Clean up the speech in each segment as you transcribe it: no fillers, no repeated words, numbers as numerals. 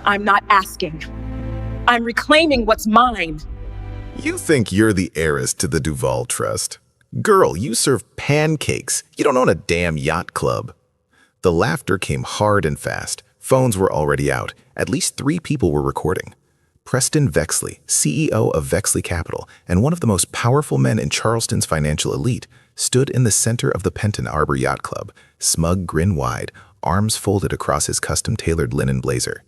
I'm not asking. I'm reclaiming what's mine. You think you're the heiress to the Duval Trust? Girl, you serve pancakes. You don't own a damn yacht club. The laughter came hard and fast. Phones were already out. At least 3 people were recording. Preston Vexley, CEO of Vexley Capital and one of the most powerful men in Charleston's financial elite, stood in the center of the Penton Arbor Yacht Club, smug grin wide, arms folded across his custom-tailored linen blazer.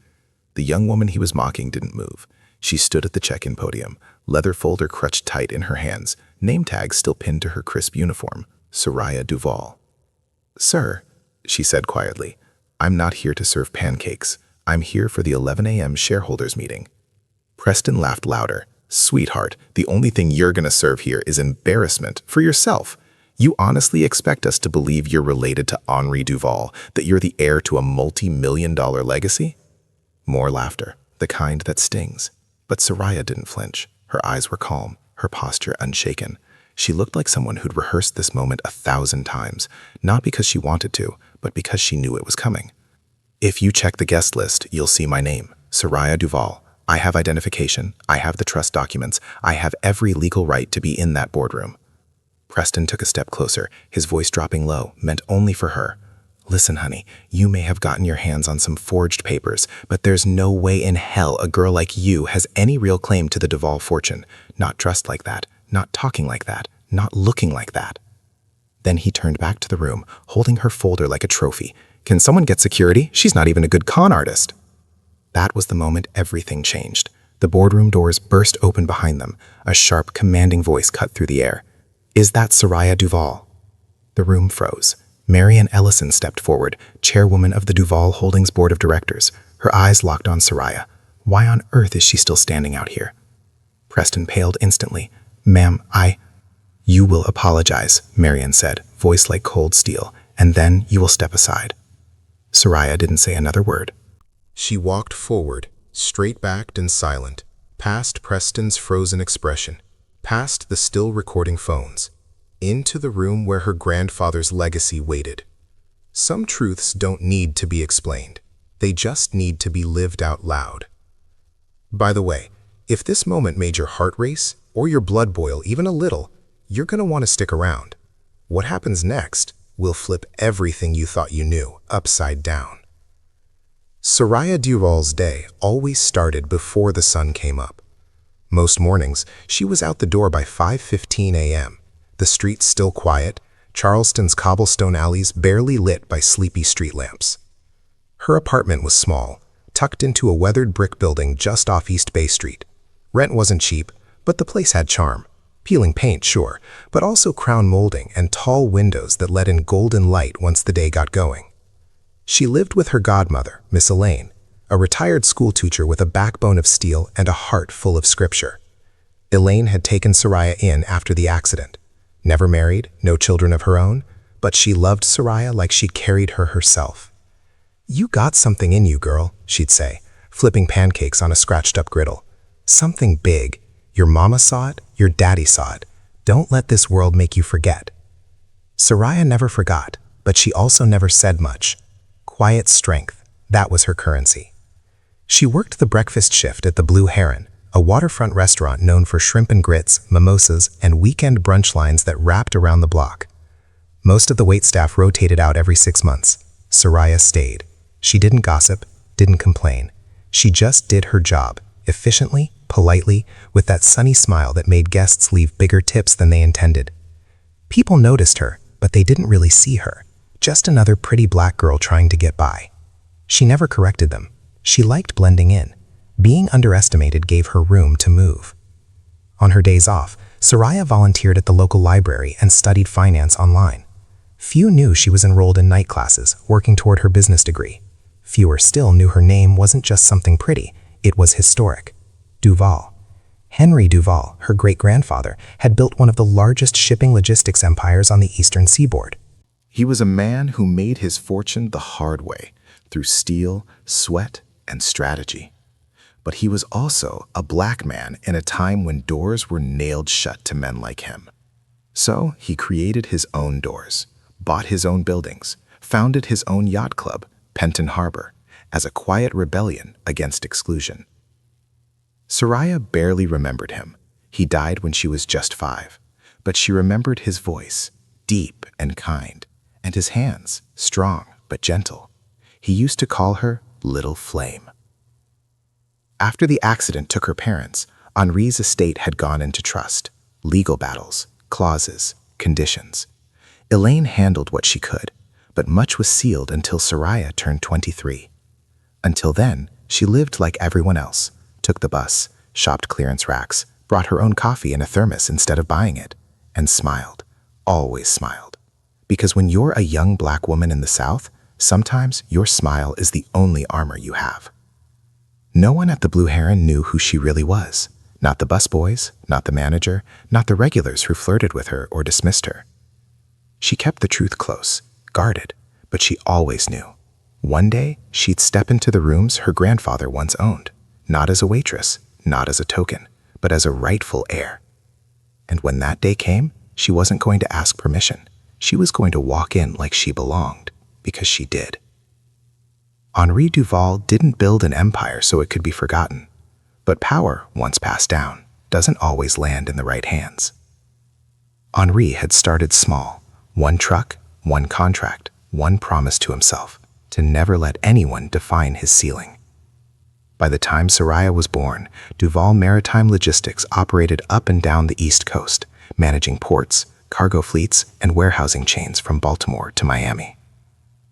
The young woman he was mocking didn't move. She stood at the check-in podium, leather folder crutched tight in her hands, name tag still pinned to her crisp uniform, Soraya Duval. "Sir," she said quietly, "I'm not here to serve pancakes. I'm here for the 11 a.m. shareholders meeting." Preston laughed louder. "Sweetheart, the only thing you're gonna serve here is embarrassment for yourself. You honestly expect us to believe you're related to Henri Duval, that you're the heir to a multi-million-dollar legacy?" More laughter, the kind that stings. But Soraya didn't flinch. Her eyes were calm, her posture unshaken. She looked like someone who'd rehearsed this moment 1,000 times, not because she wanted to, but because she knew it was coming. "If you check the guest list, you'll see my name, Soraya Duval. I have identification, I have the trust documents, I have every legal right to be in that boardroom." Preston took a step closer, his voice dropping low, meant only for her. "Listen, honey, you may have gotten your hands on some forged papers, but there's no way in hell a girl like you has any real claim to the Duval fortune. Not dressed like that, not talking like that, not looking like that." Then he turned back to the room, holding her folder like a trophy. "Can someone get security? She's not even a good con artist." That was the moment everything changed. The boardroom doors burst open behind them. A sharp, commanding voice cut through the air. "Is that Soraya Duval?" The room froze. Marian Ellison stepped forward, chairwoman of the Duval Holdings Board of Directors. Her eyes locked on Soraya. Why on earth is she still standing out here? Preston paled instantly. "Ma'am, You will apologize," Marian said, voice like cold steel, "and then you will step aside." Soraya didn't say another word. She walked forward, straight-backed and silent, past Preston's frozen expression, past the still recording phones, into the room where her grandfather's legacy waited. Some truths don't need to be explained. They just need to be lived out loud. By the way, if this moment made your heart race or your blood boil even a little, you're going to want to stick around. What happens next will flip everything you thought you knew upside down. Soraya Duval's day always started before the sun came up. Most mornings, she was out the door by 5:15 a.m., the streets still quiet, Charleston's cobblestone alleys barely lit by sleepy street lamps. Her apartment was small, tucked into a weathered brick building just off East Bay Street. Rent wasn't cheap, but the place had charm. Peeling paint, sure, but also crown molding and tall windows that let in golden light once the day got going. She lived with her godmother, Miss Elaine, a retired school teacher with a backbone of steel and a heart full of scripture. Elaine had taken Soraya in after the accident. Never married, no children of her own, but she loved Soraya like she carried her herself. "You got something in you, girl," she'd say, flipping pancakes on a scratched-up griddle. "Something big. Your mama saw it, your daddy saw it. Don't let this world make you forget." Soraya never forgot, but she also never said much. Quiet strength, that was her currency. She worked the breakfast shift at the Blue Heron, a waterfront restaurant known for shrimp and grits, mimosas, and weekend brunch lines that wrapped around the block. Most of the waitstaff rotated out every 6 months. Soraya stayed. She didn't gossip, didn't complain. She just did her job, efficiently, politely, with that sunny smile that made guests leave bigger tips than they intended. People noticed her, but they didn't really see her. Just another pretty black girl trying to get by. She never corrected them. She liked blending in. Being underestimated gave her room to move. On her days off, Soraya volunteered at the local library and studied finance online. Few knew she was enrolled in night classes, working toward her business degree. Fewer still knew her name wasn't just something pretty, it was historic. Duval. Henri Duval, her great-grandfather, had built one of the largest shipping logistics empires on the eastern seaboard. He was a man who made his fortune the hard way, through steel, sweat, and strategy. But he was also a black man in a time when doors were nailed shut to men like him. So he created his own doors, bought his own buildings, founded his own yacht club, Penton Harbor, as a quiet rebellion against exclusion. Soraya barely remembered him. He died when she was just 5, but she remembered his voice, deep and kind, and his hands, strong but gentle. He used to call her Little Flame. After the accident took her parents, Henri's estate had gone into trust. Legal battles, clauses, conditions. Elaine handled what she could, but much was sealed until Soraya turned 23. Until then, she lived like everyone else, took the bus, shopped clearance racks, brought her own coffee in a thermos instead of buying it, and smiled, always smiled. Because when you're a young black woman in the South, sometimes your smile is the only armor you have. No one at the Blue Heron knew who she really was. Not the busboys, not the manager, not the regulars who flirted with her or dismissed her. She kept the truth close, guarded, but she always knew. One day, she'd step into the rooms her grandfather once owned, not as a waitress, not as a token, but as a rightful heir. And when that day came, she wasn't going to ask permission. She was going to walk in like she belonged, because she did. Henri Duval didn't build an empire so it could be forgotten. But power, once passed down, doesn't always land in the right hands. Henri had started small. One truck, one contract, one promise to himself, to never let anyone define his ceiling. By the time Soraya was born, Duval Maritime Logistics operated up and down the East Coast, managing ports, cargo fleets, and warehousing chains from Baltimore to Miami.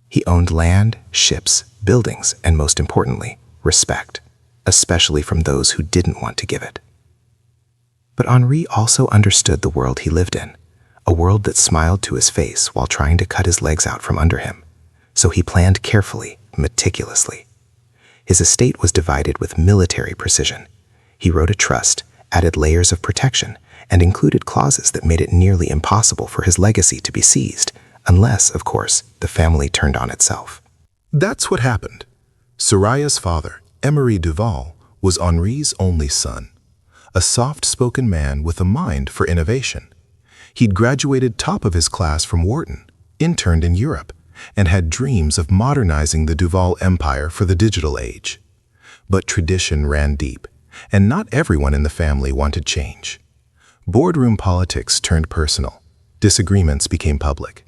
He owned land, ships, buildings, and most importantly, respect, especially from those who didn't want to give it. But Henri also understood the world he lived in, a world that smiled to his face while trying to cut his legs out from under him. So he planned carefully, meticulously. His estate was divided with military precision. He wrote a trust, added layers of protection, and included clauses that made it nearly impossible for his legacy to be seized, unless, of course, the family turned on itself. That's what happened. Soraya's father, Emery Duval, was Henri's only son, a soft-spoken man with a mind for innovation. He'd graduated top of his class from Wharton, interned in Europe, and had dreams of modernizing the Duval empire for the digital age. But tradition ran deep, and not everyone in the family wanted change. Boardroom politics turned personal. Disagreements became public.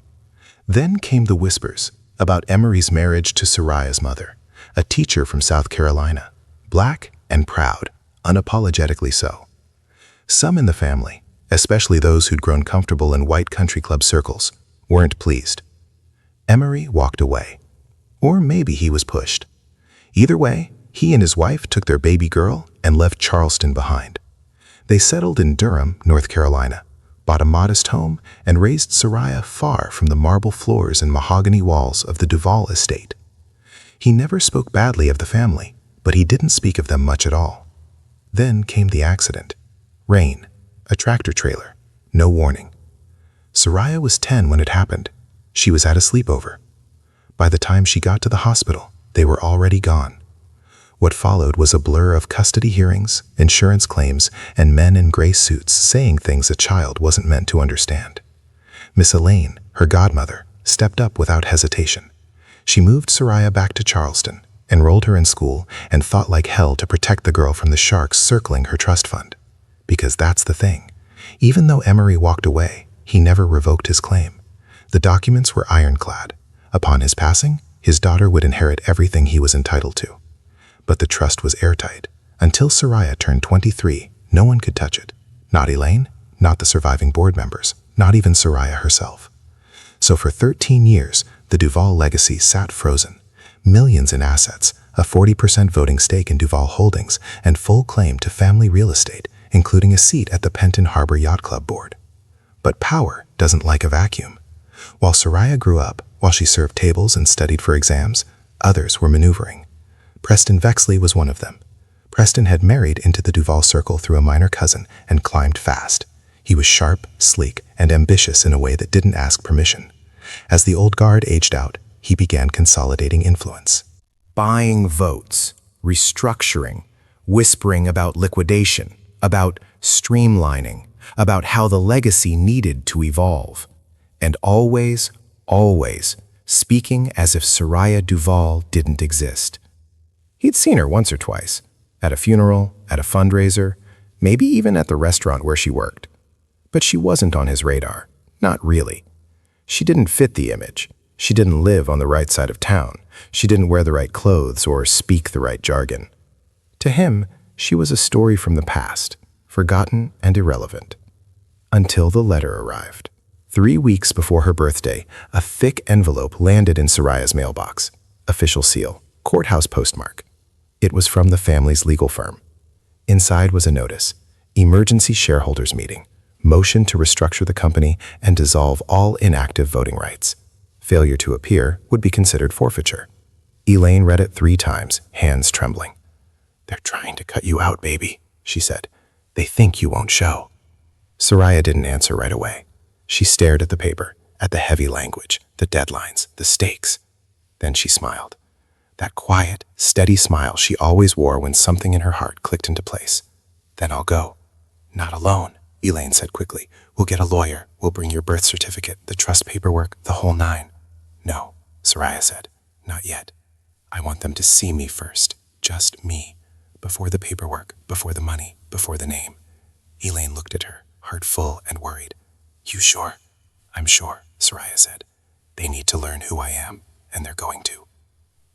Then came the whispers about Emery's marriage to Soraya's mother, a teacher from South Carolina, black and proud, unapologetically so. Some in the family, especially those who'd grown comfortable in white country club circles, weren't pleased. Emery walked away. Or maybe he was pushed. Either way, he and his wife took their baby girl and left Charleston behind. They settled in Durham, North Carolina, bought a modest home, and raised Soraya far from the marble floors and mahogany walls of the Duval estate. He never spoke badly of the family, but he didn't speak of them much at all. Then came the accident. Rain, a tractor trailer, no warning. Soraya was 10 when it happened. She was at a sleepover. By the time she got to the hospital, they were already gone. What followed was a blur of custody hearings, insurance claims, and men in gray suits saying things a child wasn't meant to understand. Miss Elaine, her godmother, stepped up without hesitation. She moved Soraya back to Charleston, enrolled her in school, and fought like hell to protect the girl from the sharks circling her trust fund. Because that's the thing. Even though Emery walked away, he never revoked his claim. The documents were ironclad. Upon his passing, his daughter would inherit everything he was entitled to. But the trust was airtight. Until Soraya turned 23, no one could touch it. Not Elaine, not the surviving board members, not even Soraya herself. So for 13 years, the Duval legacy sat frozen. Millions in assets, a 40% voting stake in Duval Holdings, and full claim to family real estate, including a seat at the Penton Harbor Yacht Club board. But power doesn't like a vacuum. While Soraya grew up, while she served tables and studied for exams, others were maneuvering. Preston Vexley was one of them. Preston had married into the Duval circle through a minor cousin and climbed fast. He was sharp, sleek, and ambitious in a way that didn't ask permission. As the old guard aged out, he began consolidating influence. Buying votes, restructuring, whispering about liquidation, about streamlining, about how the legacy needed to evolve. And always, always speaking as if Soraya Duval didn't exist. He'd seen her once or twice, at a funeral, at a fundraiser, maybe even at the restaurant where she worked. But she wasn't on his radar, not really. She didn't fit the image. She didn't live on the right side of town. She didn't wear the right clothes or speak the right jargon. To him, she was a story from the past, forgotten and irrelevant. Until the letter arrived. 3 weeks before her birthday, a thick envelope landed in Soraya's mailbox. Official seal, courthouse postmark. It was from the family's legal firm. Inside was a notice: emergency shareholders meeting, motion to restructure the company and dissolve all inactive voting rights. Failure to appear would be considered forfeiture. Elaine read it 3 times, hands trembling. "They're trying to cut you out, baby," she said. "They think you won't show." Soraya didn't answer right away. She stared at the paper, at the heavy language, the deadlines, the stakes. Then she smiled. That quiet, steady smile she always wore when something in her heart clicked into place. "Then I'll go." "Not alone," Elaine said quickly. "We'll get a lawyer. We'll bring your birth certificate, the trust paperwork, the whole 9. "No," Soraya said. "Not yet. I want them to see me first. Just me. Before the paperwork, before the money, before the name." Elaine looked at her, heart full and worried. "You sure?" "I'm sure," Soraya said. "They need to learn who I am, and they're going to."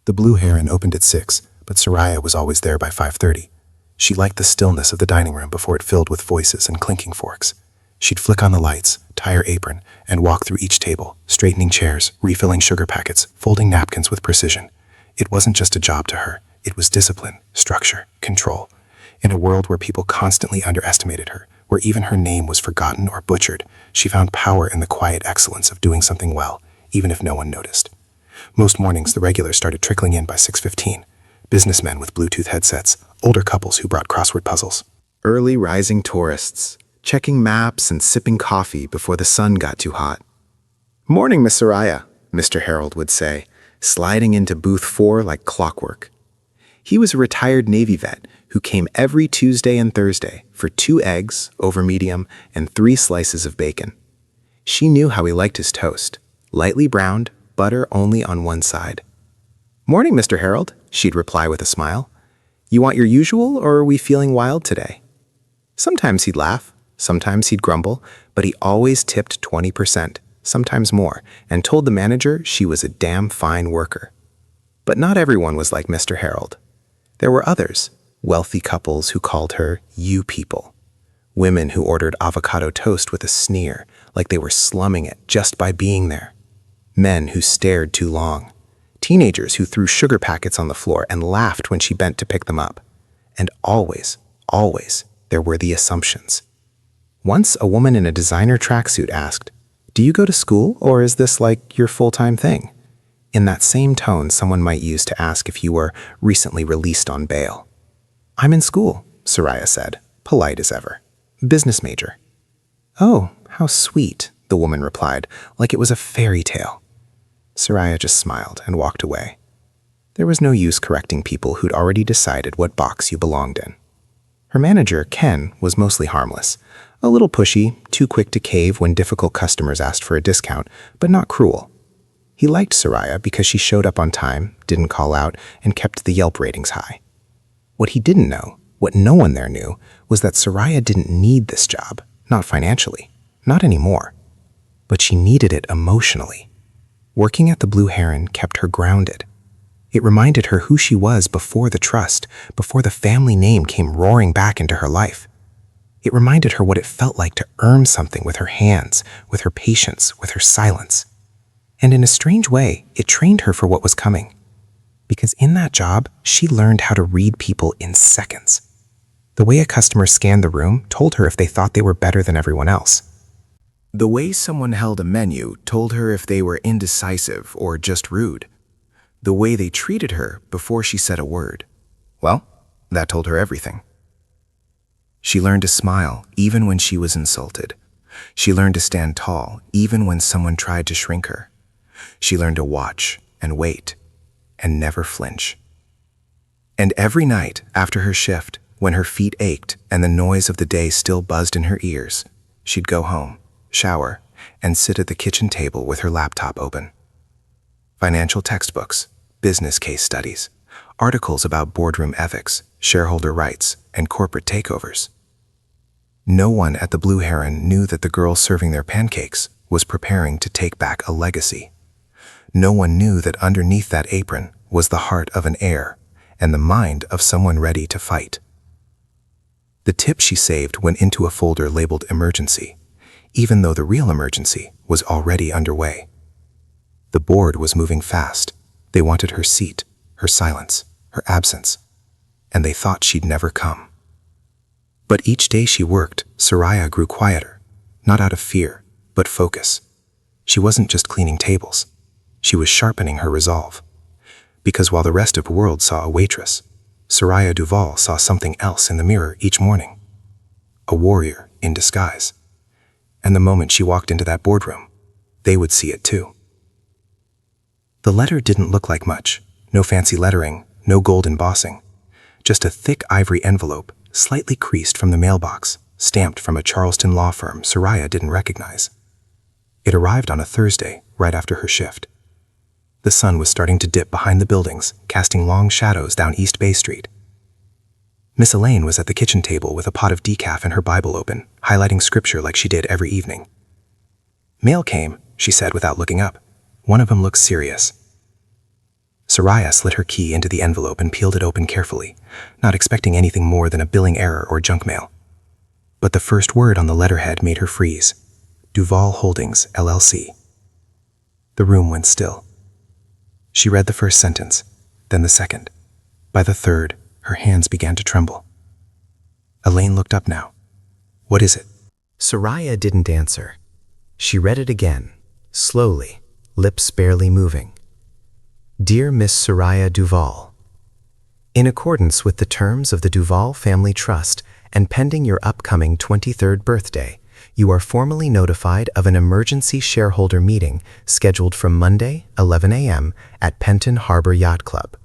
The Blue Heron opened at 6, but Soraya was always there by 5:30. She liked the stillness of the dining room before it filled with voices and clinking forks. She'd flick on the lights, tie her apron, and walk through each table, straightening chairs, refilling sugar packets, folding napkins with precision. It wasn't just a job to her. It was discipline, structure, control. In a world where people constantly underestimated her, where even her name was forgotten or butchered, she found power in the quiet excellence of doing something well, even if no one noticed. Most mornings, the regulars started trickling in by 6:15. Businessmen with Bluetooth headsets, older couples who brought crossword puzzles. Early rising tourists, checking maps and sipping coffee before the sun got too hot. "Morning, Miss Soraya," Mr. Harold would say, sliding into booth 4 like clockwork. He was a retired Navy vet who came every Tuesday and Thursday for 2 eggs, over medium, and 3 slices of bacon. She knew how he liked his toast, lightly browned, butter only on one side. "Morning, Mr. Harold," she'd reply with a smile. "You want your usual, or are we feeling wild today?" Sometimes he'd laugh, sometimes he'd grumble, but he always tipped 20%, sometimes more, and told the manager she was a damn fine worker. But not everyone was like Mr. Harold. There were others, wealthy couples who called her "you people," women who ordered avocado toast with a sneer, like they were slumming it just by being there, men who stared too long, teenagers who threw sugar packets on the floor and laughed when she bent to pick them up. And always, there were the assumptions. Once a woman in a designer tracksuit asked, "Do you go to school, or is this like your full-time thing?" In that same tone someone might use to ask if you were recently released on bail. "I'm in school," Soraya said, polite as ever. "Business major." "Oh, how sweet," the woman replied, like it was a fairy tale. Soraya just smiled and walked away. There was no use correcting people who'd already decided what box you belonged in. Her manager, Ken, was mostly harmless. A little pushy, too quick to cave when difficult customers asked for a discount, but not cruel. He liked Soraya because she showed up on time, didn't call out, and kept the Yelp ratings high. What he didn't know, what no one there knew, was that Soraya didn't need this job, not financially, not anymore. But she needed it emotionally. Working at the Blue Heron kept her grounded. It reminded her who she was before the trust, before the family name came roaring back into her life. It reminded her what it felt like to earn something with her hands, with her patience, with her silence. And in a strange way, it trained her for what was coming. Because in that job, she learned how to read people in seconds. The way a customer scanned the room told her if they thought they were better than everyone else. The way someone held a menu told her if they were indecisive or just rude. The way they treated her before she said a word, well, that told her everything. She learned to smile even when she was insulted. She learned to stand tall even when someone tried to shrink her. She learned to watch and wait and never flinch. And every night after her shift, when her feet ached and the noise of the day still buzzed in her ears, she'd go home, shower, and sit at the kitchen table with her laptop open. Financial textbooks, business case studies, articles about boardroom ethics, shareholder rights, and corporate takeovers. No one at the Blue Heron knew that the girl serving their pancakes was preparing to take back a legacy. No one knew that underneath that apron was the heart of an heir and the mind of someone ready to fight. The tip she saved went into a folder labeled emergency, even though the real emergency was already underway. The board was moving fast. They wanted her seat, her silence, her absence, and they thought she'd never come. But each day she worked, Soraya grew quieter, not out of fear, but focus. She wasn't just cleaning tables. She was sharpening her resolve. Because while the rest of the world saw a waitress, Soraya Duval saw something else in the mirror each morning. A warrior in disguise. And the moment she walked into that boardroom, they would see it too. The letter didn't look like much. No fancy lettering, no gold embossing. Just a thick ivory envelope, slightly creased from the mailbox, stamped from a Charleston law firm Soraya didn't recognize. It arrived on a Thursday, right after her shift. The sun was starting to dip behind the buildings, casting long shadows down East Bay Street. Miss Elaine was at the kitchen table with a pot of decaf and her Bible open, highlighting scripture like she did every evening. "Mail came," she said without looking up. One of them looked serious. Soraya slid her key into the envelope and peeled it open carefully, not expecting anything more than a billing error or junk mail. But the first word on the letterhead made her freeze. Duval Holdings, LLC. The room went still. She read the first sentence, then the second. By the third, her hands began to tremble. Elaine looked up now. "What is it?" Soraya didn't answer. She read it again, slowly, lips barely moving. Dear Miss Soraya Duval, in accordance with the terms of the Duval Family Trust and pending your upcoming 23rd birthday, you are formally notified of an emergency shareholder meeting scheduled for Monday, 11 a.m. at Penton Harbor Yacht Club.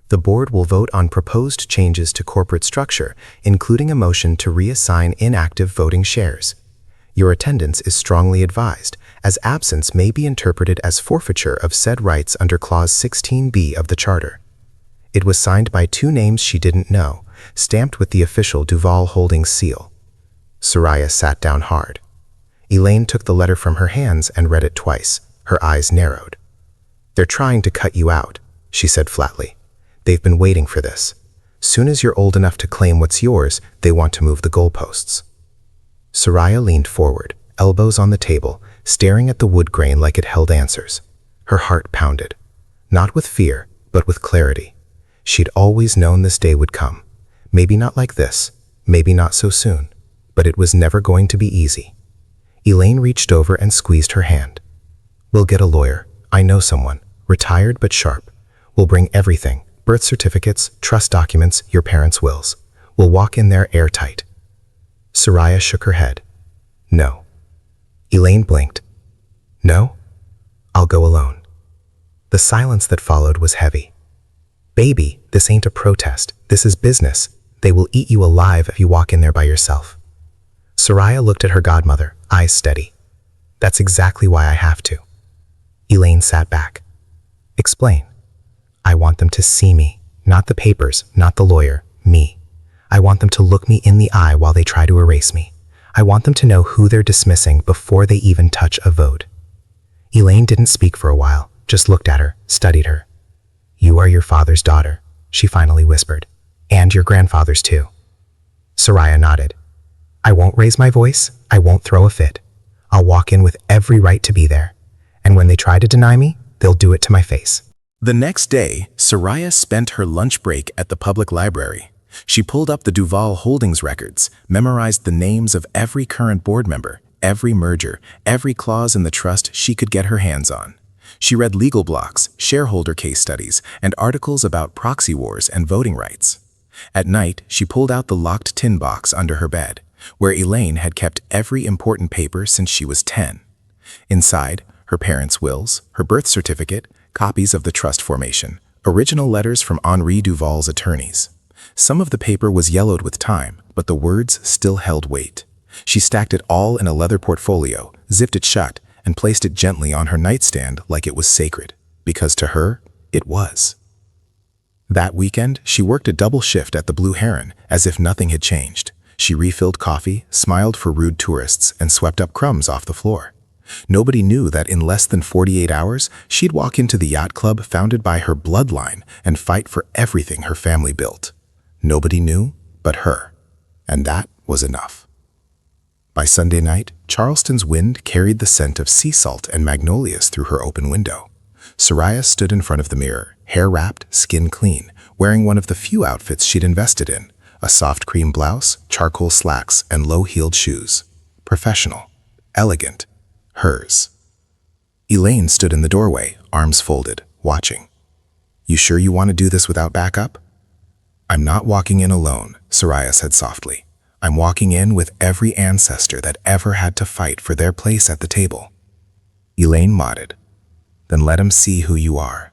The board will vote on proposed changes to corporate structure, including a motion to reassign inactive voting shares. Your attendance is strongly advised, as absence may be interpreted as forfeiture of said rights under Clause 16B of the Charter. It was signed by two names she didn't know, stamped with the official Duval Holdings seal. Soraya sat down hard. Elaine took the letter from her hands and read it twice, her eyes narrowed. "They're trying to cut you out," she said flatly. "They've been waiting for this. Soon as you're old enough to claim what's yours, they want to move the goalposts." Soraya leaned forward, elbows on the table, staring at the wood grain like it held answers. Her heart pounded. Not with fear, but with clarity. She'd always known this day would come. Maybe not like this, maybe not so soon, but it was never going to be easy. Elaine reached over and squeezed her hand. "We'll get a lawyer. I know someone, retired but sharp. We'll bring everything, birth certificates, trust documents, your parents' wills. We'll walk in there airtight." Soraya shook her head. "No." Elaine blinked. "No? I'll go alone." The silence that followed was heavy. "Baby, this ain't a protest. This is business. They will eat you alive if you walk in there by yourself." Soraya looked at her godmother, eyes steady. "That's exactly why I have to." Elaine sat back. "Explain." "I want them to see me, not the papers, not the lawyer, me. I want them to look me in the eye while they try to erase me. I want them to know who they're dismissing before they even touch a vote." Elaine didn't speak for a while, just looked at her, studied her. "You are your father's daughter," she finally whispered. "And your grandfather's too." Soraya nodded. "I won't raise my voice. I won't throw a fit. I'll walk in with every right to be there. And when they try to deny me, they'll do it to my face." The next day, Soraya spent her lunch break at the public library. She pulled up the Duval Holdings records, memorized the names of every current board member, every merger, every clause in the trust she could get her hands on. She read legal blocks, shareholder case studies, and articles about proxy wars and voting rights. At night, she pulled out the locked tin box under her bed, where Elaine had kept every important paper since she was 10. Inside, her parents' wills, her birth certificate, copies of the trust formation, original letters from Henri Duval's attorneys. Some of the paper was yellowed with time, but the words still held weight. She stacked it all in a leather portfolio, zipped it shut, and placed it gently on her nightstand like it was sacred, because to her, it was. That weekend, she worked a double shift at the Blue Heron as if nothing had changed. She refilled coffee, smiled for rude tourists, and swept up crumbs off the floor. Nobody knew that in less than 48 hours, she'd walk into the yacht club founded by her bloodline and fight for everything her family built. Nobody knew but her. And that was enough. By Sunday night, Charleston's wind carried the scent of sea salt and magnolias through her open window. Soraya stood in front of the mirror, hair wrapped, skin clean, wearing one of the few outfits she'd invested in, a soft cream blouse, charcoal slacks, and low-heeled shoes. Professional, elegant, hers. Elaine stood in the doorway, arms folded, watching. "You sure you want to do this without backup?" "I'm not walking in alone," Soraya said softly. "I'm walking in with every ancestor that ever had to fight for their place at the table." Elaine nodded. "Then let him see who you are."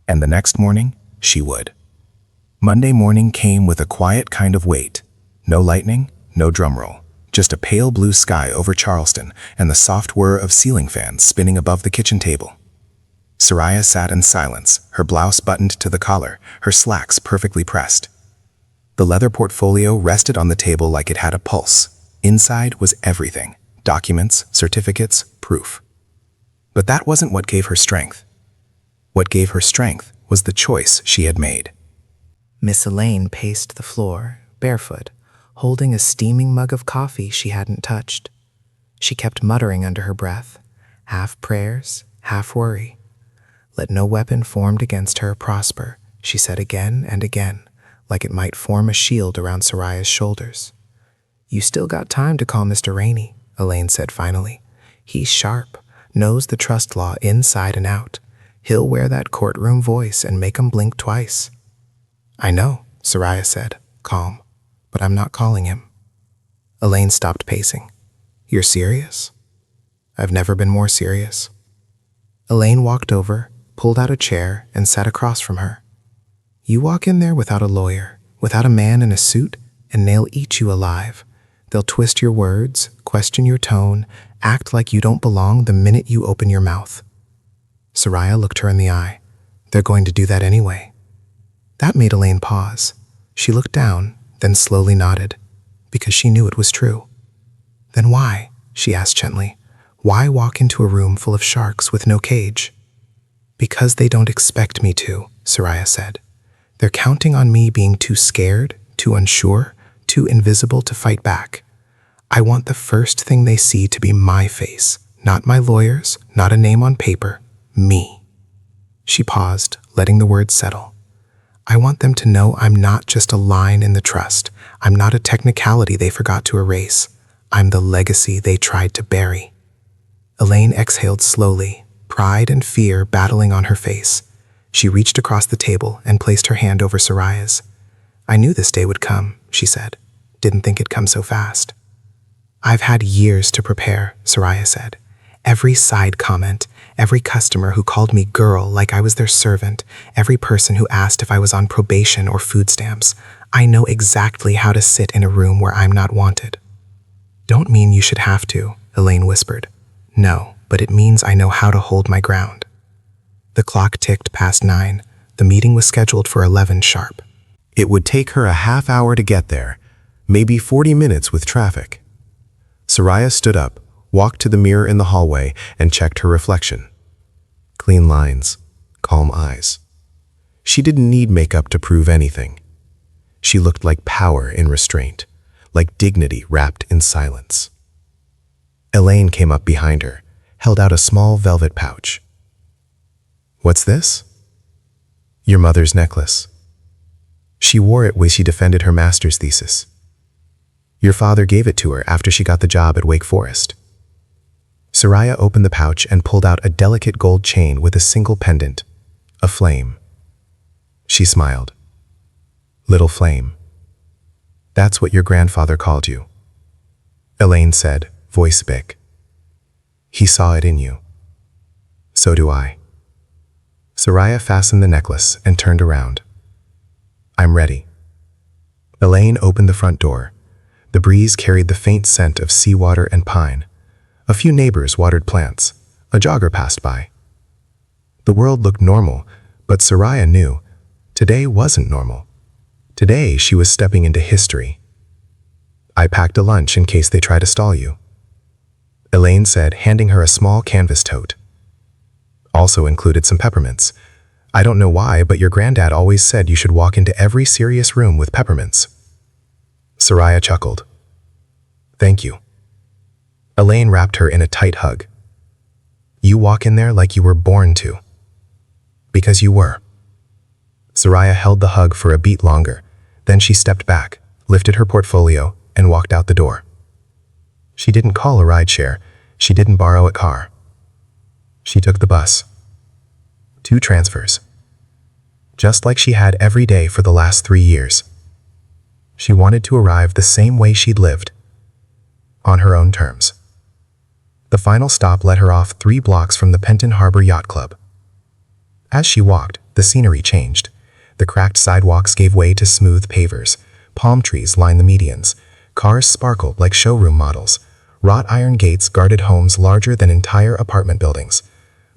And the next morning, she would. Monday morning came with a quiet kind of weight. No lightning, no drumroll, just a pale blue sky over Charleston and the soft whir of ceiling fans spinning above the kitchen table. Soraya sat in silence, her blouse buttoned to the collar, her slacks perfectly pressed. The leather portfolio rested on the table like it had a pulse. Inside was everything: documents, certificates, proof. But that wasn't what gave her strength. What gave her strength was the choice she had made. Miss Elaine paced the floor, barefoot, holding a steaming mug of coffee she hadn't touched. She kept muttering under her breath, half prayers, half worry. "Let no weapon formed against her prosper," she said again and again, like it might form a shield around Soraya's shoulders. "You still got time to call Mr. Rainey," Elaine said finally. "He's sharp, knows the trust law inside and out. He'll wear that courtroom voice and make 'em blink twice." "I know," Soraya said, calm, "but I'm not calling him." Elaine stopped pacing. "You're serious?" "I've never been more serious." Elaine walked over, pulled out a chair, and sat across from her. "You walk in there without a lawyer, without a man in a suit, and they'll eat you alive. They'll twist your words, question your tone, act like you don't belong the minute you open your mouth." Soraya looked her in the eye. "They're going to do that anyway." That made Elaine pause. She looked down, then slowly nodded, because she knew it was true. "Then why?" she asked gently. "Why walk into a room full of sharks with no cage?" "Because they don't expect me to," Soraya said. "They're counting on me being too scared, too unsure, too invisible to fight back. I want the first thing they see to be my face, not my lawyer's, not a name on paper, me." She paused, letting the words settle. "I want them to know I'm not just a line in the trust. I'm not a technicality they forgot to erase. I'm the legacy they tried to bury." Elaine exhaled slowly, pride and fear battling on her face. She reached across the table and placed her hand over Soraya's. "I knew this day would come," she said. "Didn't think it'd come so fast." "I've had years to prepare," Soraya said. "Every side comment, every customer who called me girl like I was their servant, every person who asked if I was on probation or food stamps. I know exactly how to sit in a room where I'm not wanted." "Don't mean you should have to," Elaine whispered. "No, but it means I know how to hold my ground." The clock ticked past 9. The meeting was scheduled for 11 sharp. It would take her a half hour to get there, maybe 40 minutes with traffic. Soraya stood up, walked to the mirror in the hallway, and checked her reflection. Clean lines, calm eyes. She didn't need makeup to prove anything. She looked like power in restraint, like dignity wrapped in silence. Elaine came up behind her, held out a small velvet pouch. "What's this?" "Your mother's necklace. She wore it when she defended her master's thesis. Your father gave it to her after she got the job at Wake Forest." Soraya opened the pouch and pulled out a delicate gold chain with a single pendant, a flame. She smiled. "Little flame. That's what your grandfather called you," Elaine said, voice thick. "He saw it in you. So do I." Soraya fastened the necklace and turned around. "I'm ready." Elaine opened the front door. The breeze carried the faint scent of seawater and pine. A few neighbors watered plants. A jogger passed by. The world looked normal, but Soraya knew Today wasn't normal. Today, she was stepping into history. I packed a lunch in case they try to stall you, Elaine said, handing her a small canvas tote. Also included some peppermints. I don't know why, but your granddad always said you should walk into every serious room with peppermints. Soraya chuckled. Thank you. Elaine wrapped her in a tight hug. You walk in there like you were born to. Because you were. Soraya held the hug for a beat longer. Then she stepped back, lifted her portfolio, and walked out the door. She didn't call a rideshare. She didn't borrow a car. She took the bus. 2 transfers. Just like she had every day for the last 3 years. She wanted to arrive the same way she'd lived. On her own terms. The final stop let her off 3 blocks from the Penton Harbor Yacht Club. As she walked, the scenery changed. The cracked sidewalks gave way to smooth pavers. Palm trees lined the medians. Cars sparkled like showroom models. Wrought iron gates guarded homes larger than entire apartment buildings.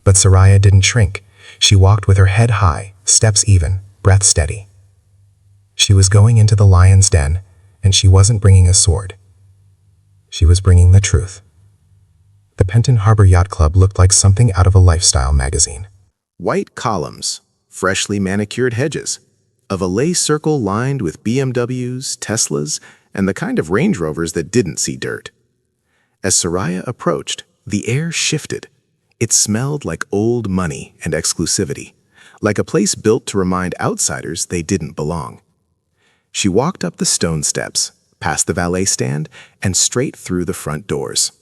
But Soraya didn't shrink. She walked with her head high, steps even, breath steady. She was going into the lion's den, and she wasn't bringing a sword. She was bringing the truth. The Penton Harbor Yacht Club looked like something out of a lifestyle magazine. White columns, freshly manicured hedges, a valet circle lined with BMWs, Teslas, and the kind of Range Rovers that didn't see dirt. As Soraya approached, the air shifted. It smelled like old money and exclusivity, like a place built to remind outsiders they didn't belong. She walked up the stone steps, past the valet stand, and straight through the front doors.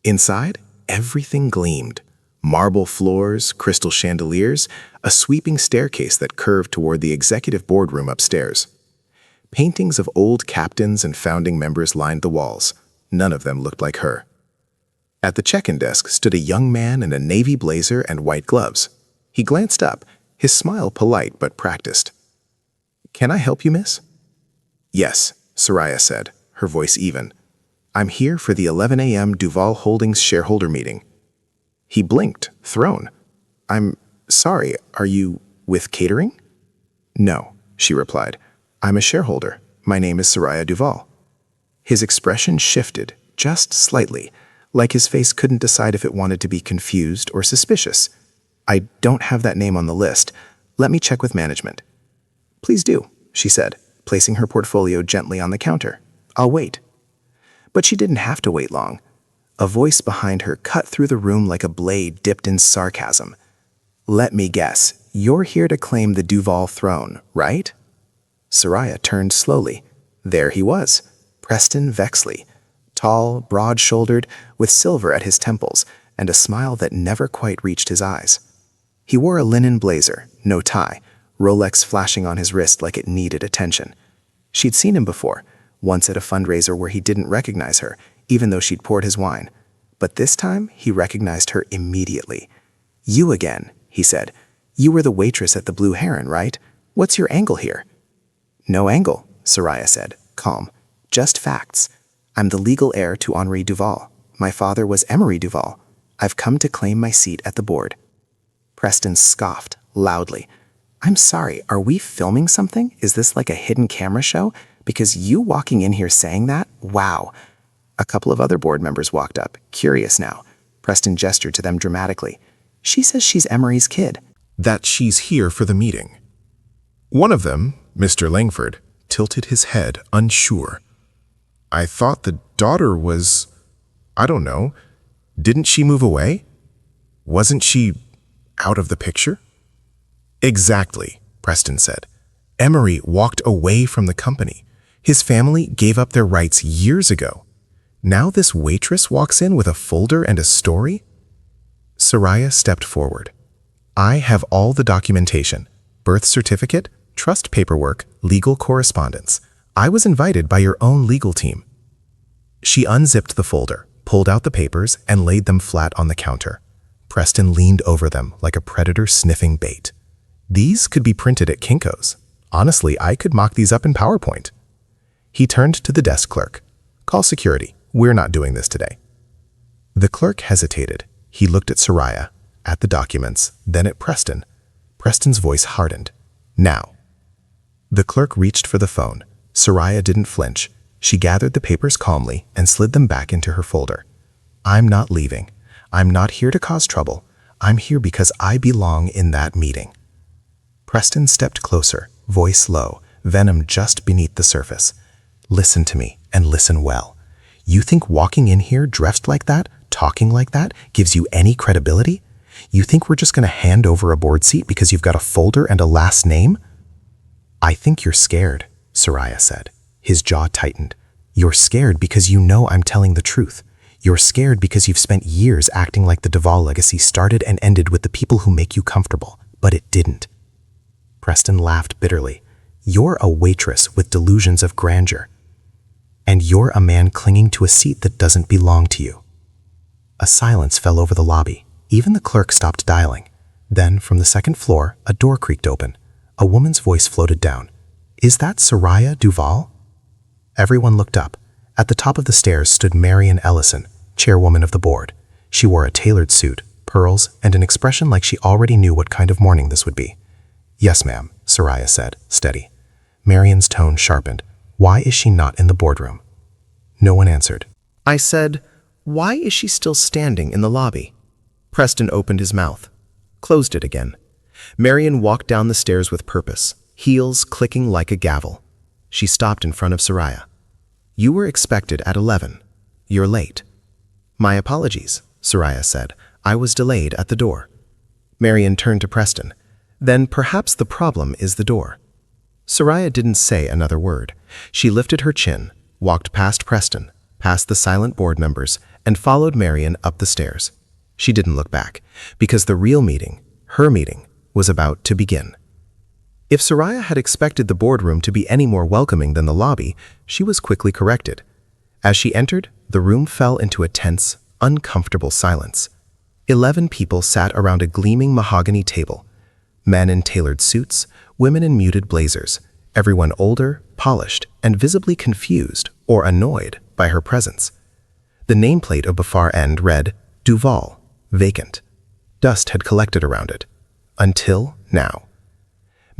Inside, everything gleamed. Marble floors, crystal chandeliers, a sweeping staircase that curved toward the executive boardroom upstairs. Paintings of old captains and founding members lined the walls. None of them looked like her. At the check-in desk stood a young man in a navy blazer and white gloves. He glanced up, his smile polite but practiced. "Can I help you, miss?" "Yes," Soraya said, her voice even. "I'm here for the 11 a.m. Duval Holdings shareholder meeting." He blinked, thrown. "I'm sorry, are you with catering?" "No," she replied. "I'm a shareholder. My name is Soraya Duval." His expression shifted, just slightly, like his face couldn't decide if it wanted to be confused or suspicious. "I don't have that name on the list. Let me check with management." "Please do," she said, placing her portfolio gently on the counter. "I'll wait." But she didn't have to wait long. A voice behind her cut through the room like a blade dipped in sarcasm. "Let me guess, you're here to claim the Duval throne, right?" Soraya turned slowly. There he was, Preston Vexley. Tall, broad-shouldered, with silver at his temples, and a smile that never quite reached his eyes. He wore a linen blazer, no tie, Rolex flashing on his wrist like it needed attention. She'd seen him before, once at a fundraiser where he didn't recognize her, even though she'd poured his wine. But this time, he recognized her immediately. "You again," he said. "You were the waitress at the Blue Heron, right? What's your angle here?" "No angle," Soraya said, calm. "Just facts. I'm the legal heir to Henri Duval. My father was Emery Duval. I've come to claim my seat at the board." Preston scoffed, loudly. "I'm sorry, are we filming something? Is this like a hidden camera show? Because you walking in here saying that? Wow." A couple of other board members walked up, curious now. Preston gestured to them dramatically. "She says she's Emery's kid." That she's here for the meeting. One of them, Mr. Langford, tilted his head, unsure. "I thought the daughter was, I don't know, didn't she move away? Wasn't she out of the picture?" "Exactly," Preston said. "Emery walked away from the company. His family gave up their rights years ago. Now this waitress walks in with a folder and a story?" Soraya stepped forward. "I have all the documentation, birth certificate, trust paperwork, legal correspondence. I was invited by your own legal team." She unzipped the folder, pulled out the papers, and laid them flat on the counter. Preston leaned over them like a predator sniffing bait. "These could be printed at Kinko's. Honestly, I could mock these up in PowerPoint." He turned to the desk clerk. "Call security. We're not doing this today." The clerk hesitated. He looked at Soraya, at the documents, then at Preston. Preston's voice hardened. "Now, The clerk reached for the phone. Soraya didn't flinch. She gathered the papers calmly and slid them back into her folder. I'm not leaving. I'm not here to cause trouble. I'm here because I belong in that meeting. Preston stepped closer, voice low, venom just beneath the surface. Listen to me, and listen well. You think walking in here dressed like that, talking like that, gives you any credibility? You think we're just going to hand over a board seat because you've got a folder and a last name? I think you're scared, Soraya said. His jaw tightened. You're scared because you know I'm telling the truth. You're scared because you've spent years acting like the Duvall legacy started and ended with the people who make you comfortable, but it didn't. Preston laughed bitterly. You're a waitress with delusions of grandeur. And you're a man clinging to a seat that doesn't belong to you. A silence fell over the lobby. Even the clerk stopped dialing. Then, from the second floor, a door creaked open. A woman's voice floated down. Is that Soraya Duvall? Everyone looked up. At the top of the stairs stood Marian Ellison, chairwoman of the board. She wore a tailored suit, pearls, and an expression like she already knew what kind of morning this would be. Yes, ma'am, Soraya said, steady. Marian's tone sharpened. Why is she not in the boardroom? No one answered. I said, why is she still standing in the lobby? Preston opened his mouth, closed it again. Marian walked down the stairs with purpose, heels clicking like a gavel. She stopped in front of Soraya. You were expected at 11. You're late. My apologies, Soraya said. I was delayed at the door. Marian turned to Preston. Then perhaps the problem is the door. Soraya didn't say another word. She lifted her chin, walked past Preston, past the silent board members, and followed Marian up the stairs. She didn't look back, because the real meeting, her meeting, was about to begin. If Soraya had expected the boardroom to be any more welcoming than the lobby, she was quickly corrected. As she entered, the room fell into a tense, uncomfortable silence. 11 people sat around a gleaming mahogany table. Men in tailored suits, women in muted blazers, everyone older, polished, and visibly confused or annoyed by her presence. The nameplate of the far end read, Duvall, vacant. Dust had collected around it. Until now.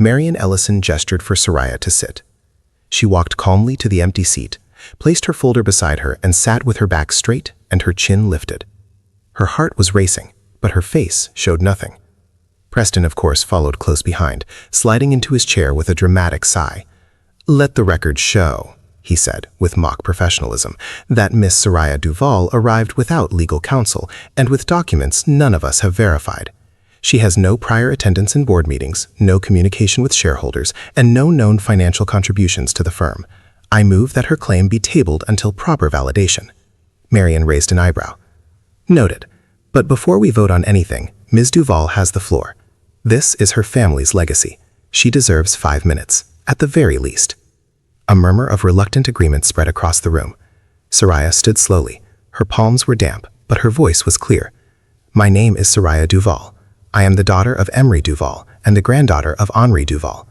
Marian Ellison gestured for Soraya to sit. She walked calmly to the empty seat, placed her folder beside her, and sat with her back straight and her chin lifted. Her heart was racing, but her face showed nothing. Preston, of course, followed close behind, sliding into his chair with a dramatic sigh. Let the record show, he said, with mock professionalism, that Miss Soraya Duvall arrived without legal counsel and with documents none of us have verified. She has no prior attendance in board meetings, no communication with shareholders, and no known financial contributions to the firm. I move that her claim be tabled until proper validation. Marian raised an eyebrow. Noted. But before we vote on anything, Ms. Duvall has the floor. This is her family's legacy. She deserves 5 minutes, at the very least. A murmur of reluctant agreement spread across the room. Soraya stood slowly. Her palms were damp, but her voice was clear. My name is Soraya Duvall. I am the daughter of Emery Duvall and the granddaughter of Henri Duvall.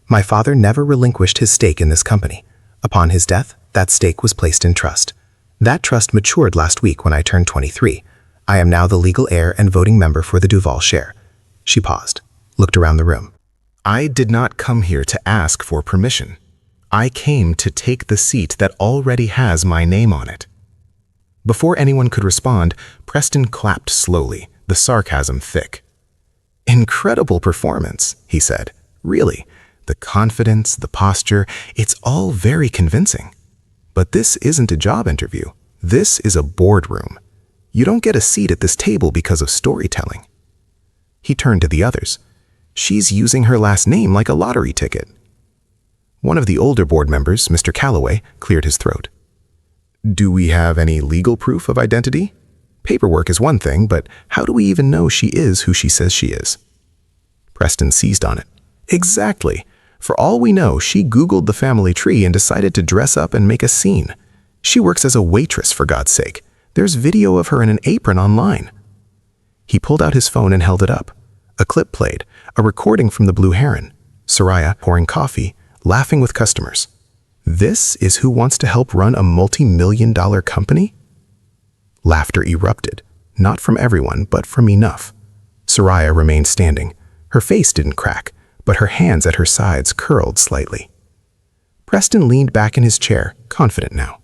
My father never relinquished his stake in this company. Upon his death, that stake was placed in trust. That trust matured last week when I turned 23. I am now the legal heir and voting member for the Duvall share. She paused, looked around the room. I did not come here to ask for permission. I came to take the seat that already has my name on it. Before anyone could respond, Preston clapped slowly, the sarcasm thick. Incredible performance, he said. Really, the confidence, the posture, it's all very convincing. But this isn't a job interview. This is a boardroom. You don't get a seat at this table because of storytelling. He turned to the others. She's using her last name like a lottery ticket. One of the older board members, Mr. Calloway, cleared his throat. Do we have any legal proof of identity? Paperwork is one thing, but how do we even know she is who she says she is? Preston seized on it. Exactly. For all we know, she Googled the family tree and decided to dress up and make a scene. She works as a waitress, for God's sake. There's video of her in an apron online. He pulled out his phone and held it up. A clip played, a recording from the Blue Heron. Soraya pouring coffee, laughing with customers. This is who wants to help run a multi-million-dollar company? Laughter erupted, not from everyone, but from enough. Soraya remained standing. Her face didn't crack, but her hands at her sides curled slightly. Preston leaned back in his chair, confident now.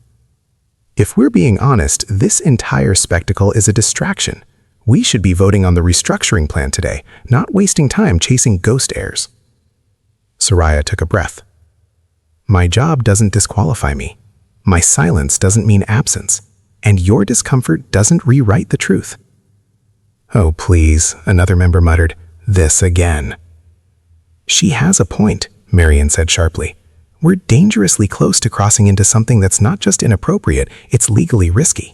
If we're being honest, this entire spectacle is a distraction. We should be voting on the restructuring plan today, not wasting time chasing ghost heirs. Soraya took a breath. My job doesn't disqualify me. My silence doesn't mean absence. And your discomfort doesn't rewrite the truth. Oh, please, another member muttered. This again. She has a point, Marion said sharply. We're dangerously close to crossing into something that's not just inappropriate, it's legally risky.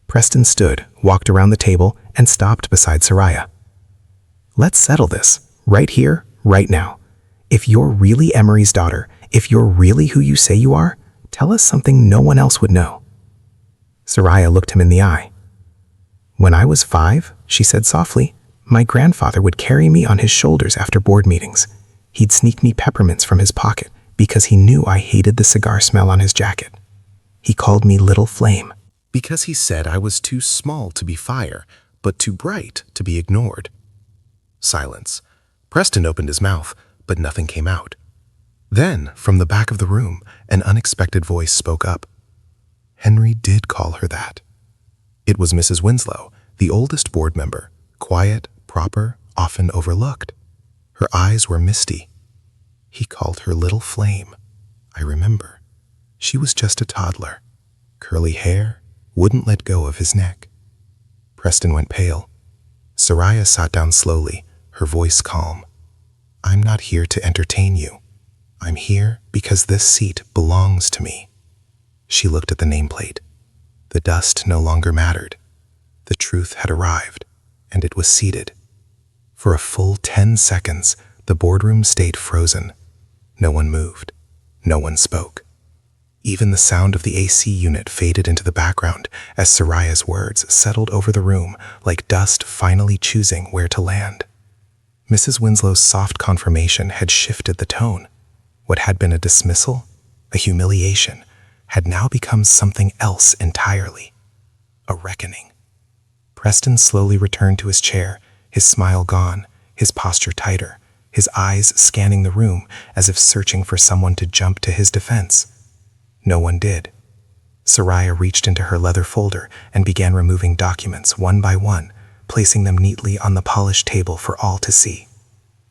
Preston stood, walked around the table, and stopped beside Soraya. Let's settle this, right here, right now. If you're really Emery's daughter, if you're really who you say you are, tell us something no one else would know. Soraya looked him in the eye. When I was 5, she said softly, my grandfather would carry me on his shoulders after board meetings. He'd sneak me peppermints from his pocket because he knew I hated the cigar smell on his jacket. He called me Little Flame. Because he said I was too small to be fire, but too bright to be ignored. Silence. Preston opened his mouth, but nothing came out. Then, from the back of the room, an unexpected voice spoke up. Henry did call her that. It was Mrs. Winslow, the oldest board member, quiet, proper, often overlooked. Her eyes were misty. He called her Little Flame. I remember. She was just a toddler. Curly hair, wouldn't let go of his neck. Preston went pale. Soraya sat down slowly, her voice calm. I'm not here to entertain you. I'm here because this seat belongs to me. She looked at the nameplate. The dust no longer mattered. The truth had arrived, and it was seated. For a full 10 seconds, the boardroom stayed frozen. No one moved. No one spoke. Even the sound of the AC unit faded into the background as Soraya's words settled over the room like dust finally choosing where to land. Mrs. Winslow's soft confirmation had shifted the tone. What had been a dismissal, a humiliation, had now become something else entirely. A reckoning. Preston slowly returned to his chair, his smile gone, his posture tighter, his eyes scanning the room as if searching for someone to jump to his defense. No one did. Soraya reached into her leather folder and began removing documents one by one, placing them neatly on the polished table for all to see.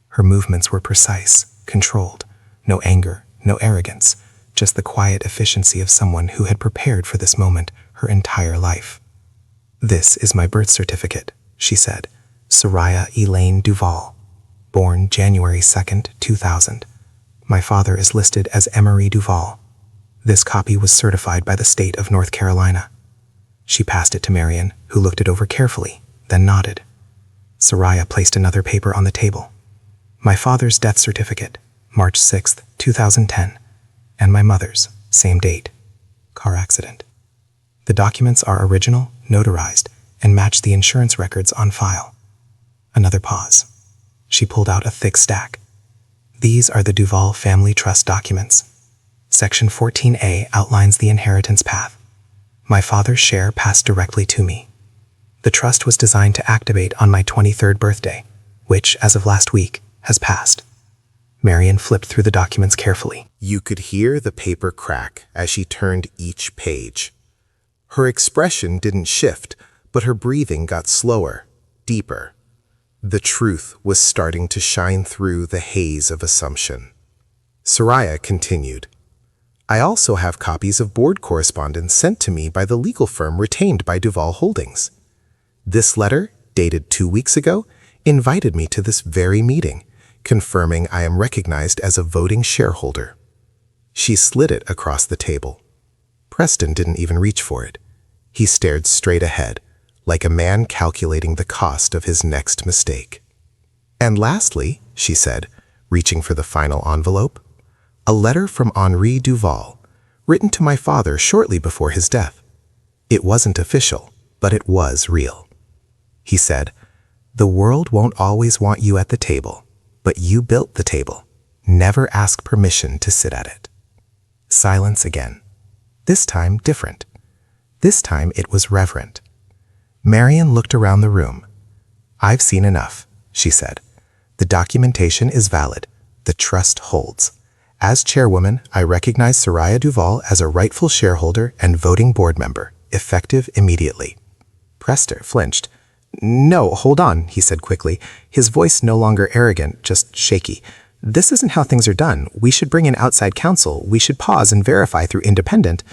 Her movements were precise, controlled. No anger, no arrogance, just the quiet efficiency of someone who had prepared for this moment her entire life. This is my birth certificate, she said. Soraya Elaine Duval, born January 2nd, 2000. My father is listed as Emery Duval. This copy was certified by the state of North Carolina. She passed it to Marion, who looked it over carefully, then nodded. Soraya placed another paper on the table. My father's death certificate, March 6th, 2010, and my mother's, same date, car accident. The documents are original, notarized, and match the insurance records on file. Another pause. She pulled out a thick stack. These are the Duval Family Trust documents. Section 14A outlines the inheritance path. My father's share passed directly to me. The trust was designed to activate on my 23rd birthday, which, as of last week, has passed. Marion flipped through the documents carefully. You could hear the paper crack as she turned each page. Her expression didn't shift, but her breathing got slower, deeper. The truth was starting to shine through the haze of assumption. Soraya continued. I also have copies of board correspondence sent to me by the legal firm retained by Duval Holdings. This letter, dated 2 weeks ago, invited me to this very meeting, confirming I am recognized as a voting shareholder. She slid it across the table. Preston didn't even reach for it. He stared straight ahead, like a man calculating the cost of his next mistake. And lastly, she said, reaching for the final envelope, a letter from Henri Duval, written to my father shortly before his death. It wasn't official, but it was real. He said, the world won't always want you at the table, but you built the table. Never ask permission to sit at it. Silence again. This time different. This time it was reverent. Marion looked around the room. I've seen enough, she said. The documentation is valid. The trust holds. As chairwoman, I recognize Soraya Duval as a rightful shareholder and voting board member, effective immediately. Preston flinched. No, hold on, he said quickly, his voice no longer arrogant, just shaky. This isn't how things are done. We should bring in outside counsel. We should pause and verify through independent.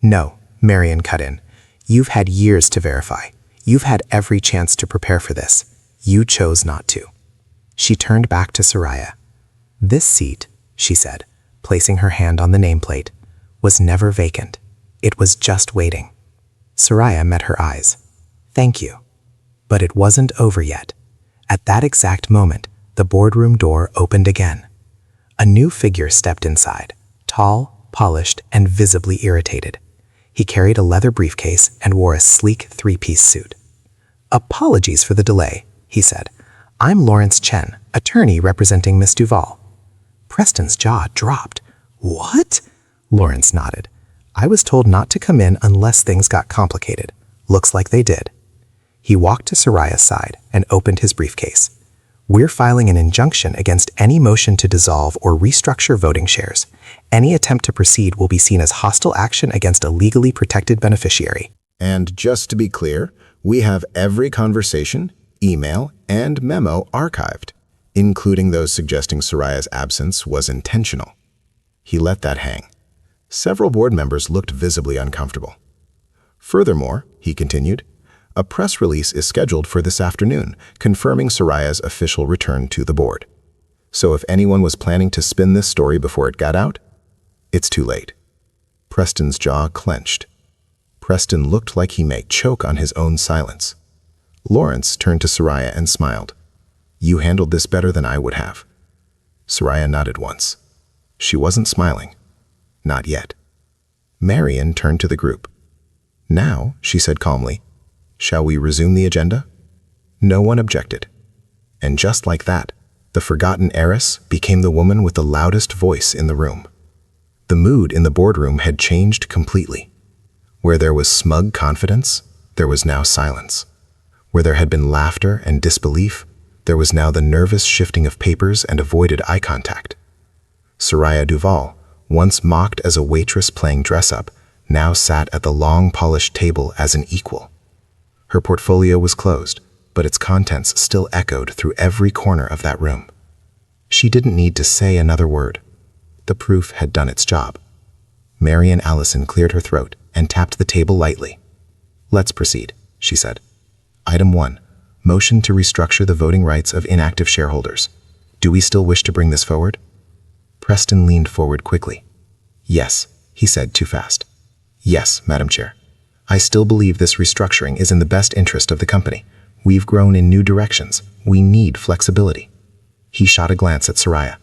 No, Marion cut in. You've had years to verify. You've had every chance to prepare for this. You chose not to. She turned back to Soraya. This seat, she said, placing her hand on the nameplate, was never vacant. It was just waiting. Soraya met her eyes. Thank you. But it wasn't over yet. At that exact moment, the boardroom door opened again. A new figure stepped inside, tall, polished, and visibly irritated. He carried a leather briefcase and wore a sleek three-piece suit. Apologies for the delay, he said. I'm Lawrence Chen, attorney representing Miss Duval. Preston's jaw dropped. What? Lawrence nodded. I was told not to come in unless things got complicated. Looks like they did. He walked to Soraya's side and opened his briefcase. We're filing an injunction against any motion to dissolve or restructure voting shares. Any attempt to proceed will be seen as hostile action against a legally protected beneficiary. And just to be clear, we have every conversation, email, and memo archived, including those suggesting Soraya's absence was intentional. He let that hang. Several board members looked visibly uncomfortable. Furthermore, he continued, a press release is scheduled for this afternoon, confirming Soraya's official return to the board. So if anyone was planning to spin this story before it got out, it's too late. Preston's jaw clenched. Preston looked like he may choke on his own silence. Lawrence turned to Soraya and smiled. You handled this better than I would have. Soraya nodded once. She wasn't smiling. Not yet. Marion turned to the group. Now, she said calmly, shall we resume the agenda? No one objected. And just like that, the forgotten heiress became the woman with the loudest voice in the room. The mood in the boardroom had changed completely. Where there was smug confidence, there was now silence. Where there had been laughter and disbelief, there was now the nervous shifting of papers and avoided eye contact. Soraya Duval, once mocked as a waitress playing dress-up, now sat at the long polished table as an equal. Her portfolio was closed, but its contents still echoed through every corner of that room. She didn't need to say another word. The proof had done its job. Marion Allison cleared her throat and tapped the table lightly. Let's proceed, she said. Item 1. Motion to restructure the voting rights of inactive shareholders. Do we still wish to bring this forward? Preston leaned forward quickly. Yes, he said too fast. Yes, Madam Chair. I still believe this restructuring is in the best interest of the company. We've grown in new directions. We need flexibility. He shot a glance at Soraya.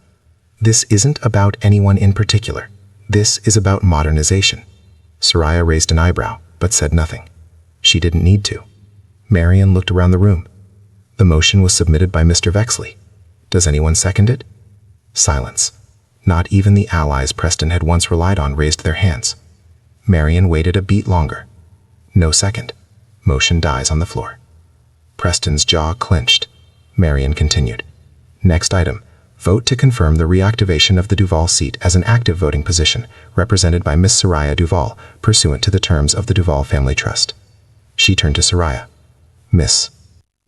This isn't about anyone in particular. This is about modernization. Soraya raised an eyebrow, but said nothing. She didn't need to. Marion looked around the room. The motion was submitted by Mr. Vexley. Does anyone second it? Silence. Not even the allies Preston had once relied on raised their hands. Marion waited a beat longer. No second. Motion dies on the floor. Preston's jaw clenched. Marion continued. Next item. Vote to confirm the reactivation of the Duval seat as an active voting position, represented by Miss Soraya Duval, pursuant to the terms of the Duval Family Trust. She turned to Soraya. Miss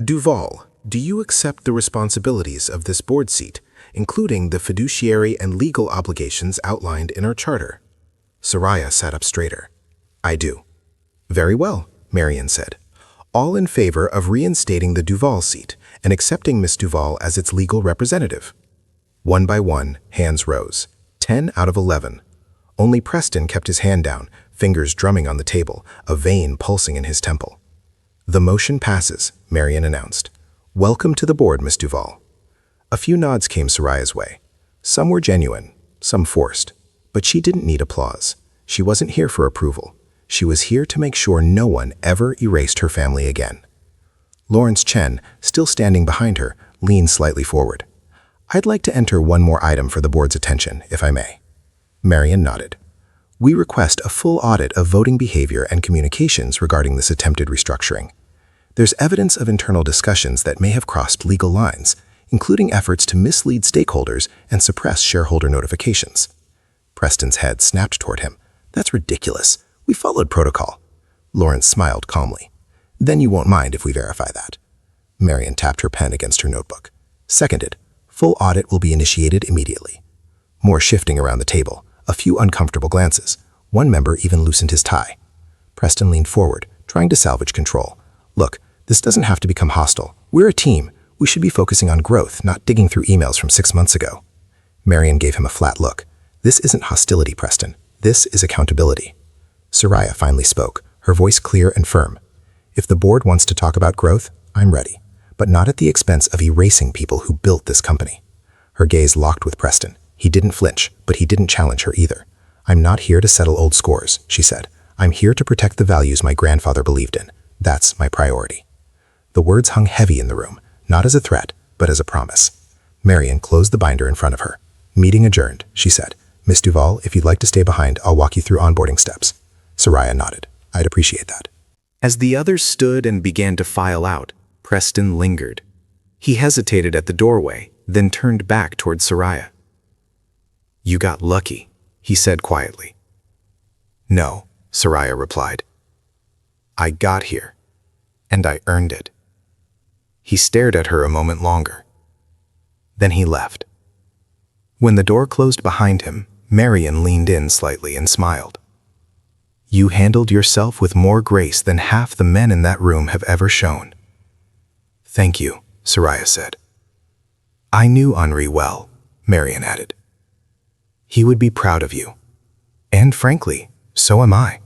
Duval, do you accept the responsibilities of this board seat, including the fiduciary and legal obligations outlined in our charter? Soraya sat up straighter. I do. Very well, Marion said. All in favor of reinstating the Duval seat and accepting Miss Duval as its legal representative. One by one, hands rose. 10 out of 11. Only Preston kept his hand down, fingers drumming on the table, a vein pulsing in his temple. The motion passes, Marion announced. Welcome to the board, Miss Duval. A few nods came Soraya's way. Some were genuine, some forced. But she didn't need applause. She wasn't here for approval. She was here to make sure no one ever erased her family again. Lawrence Chen, still standing behind her, leaned slightly forward. I'd like to enter one more item for the board's attention, if I may. Marion nodded. We request a full audit of voting behavior and communications regarding this attempted restructuring. There's evidence of internal discussions that may have crossed legal lines, including efforts to mislead stakeholders and suppress shareholder notifications. Preston's head snapped toward him. That's ridiculous. We followed protocol. Lawrence smiled calmly. Then you won't mind if we verify that. Marion tapped her pen against her notebook. Seconded. Full audit will be initiated immediately. More shifting around the table, a few uncomfortable glances. One member even loosened his tie. Preston leaned forward, trying to salvage control. Look, this doesn't have to become hostile. We're a team. We should be focusing on growth, not digging through emails from 6 months ago. Marion gave him a flat look. This isn't hostility, Preston. This is accountability. Soraya finally spoke, her voice clear and firm. If the board wants to talk about growth, I'm ready, but not at the expense of erasing people who built this company. Her gaze locked with Preston. He didn't flinch, but he didn't challenge her either. I'm not here to settle old scores, she said. I'm here to protect the values my grandfather believed in. That's my priority. The words hung heavy in the room, not as a threat, but as a promise. Marion closed the binder in front of her. Meeting adjourned, she said. Miss Duval, if you'd like to stay behind, I'll walk you through onboarding steps. Soraya nodded. I'd appreciate that. As the others stood and began to file out, Preston lingered. He hesitated at the doorway, then turned back toward Soraya. You got lucky, he said quietly. No, Soraya replied. I got here, and I earned it. He stared at her a moment longer. Then he left. When the door closed behind him, Marion leaned in slightly and smiled. You handled yourself with more grace than half the men in that room have ever shown. Thank you, Soraya said. I knew Henri well, Marion added. He would be proud of you. And frankly, so am I.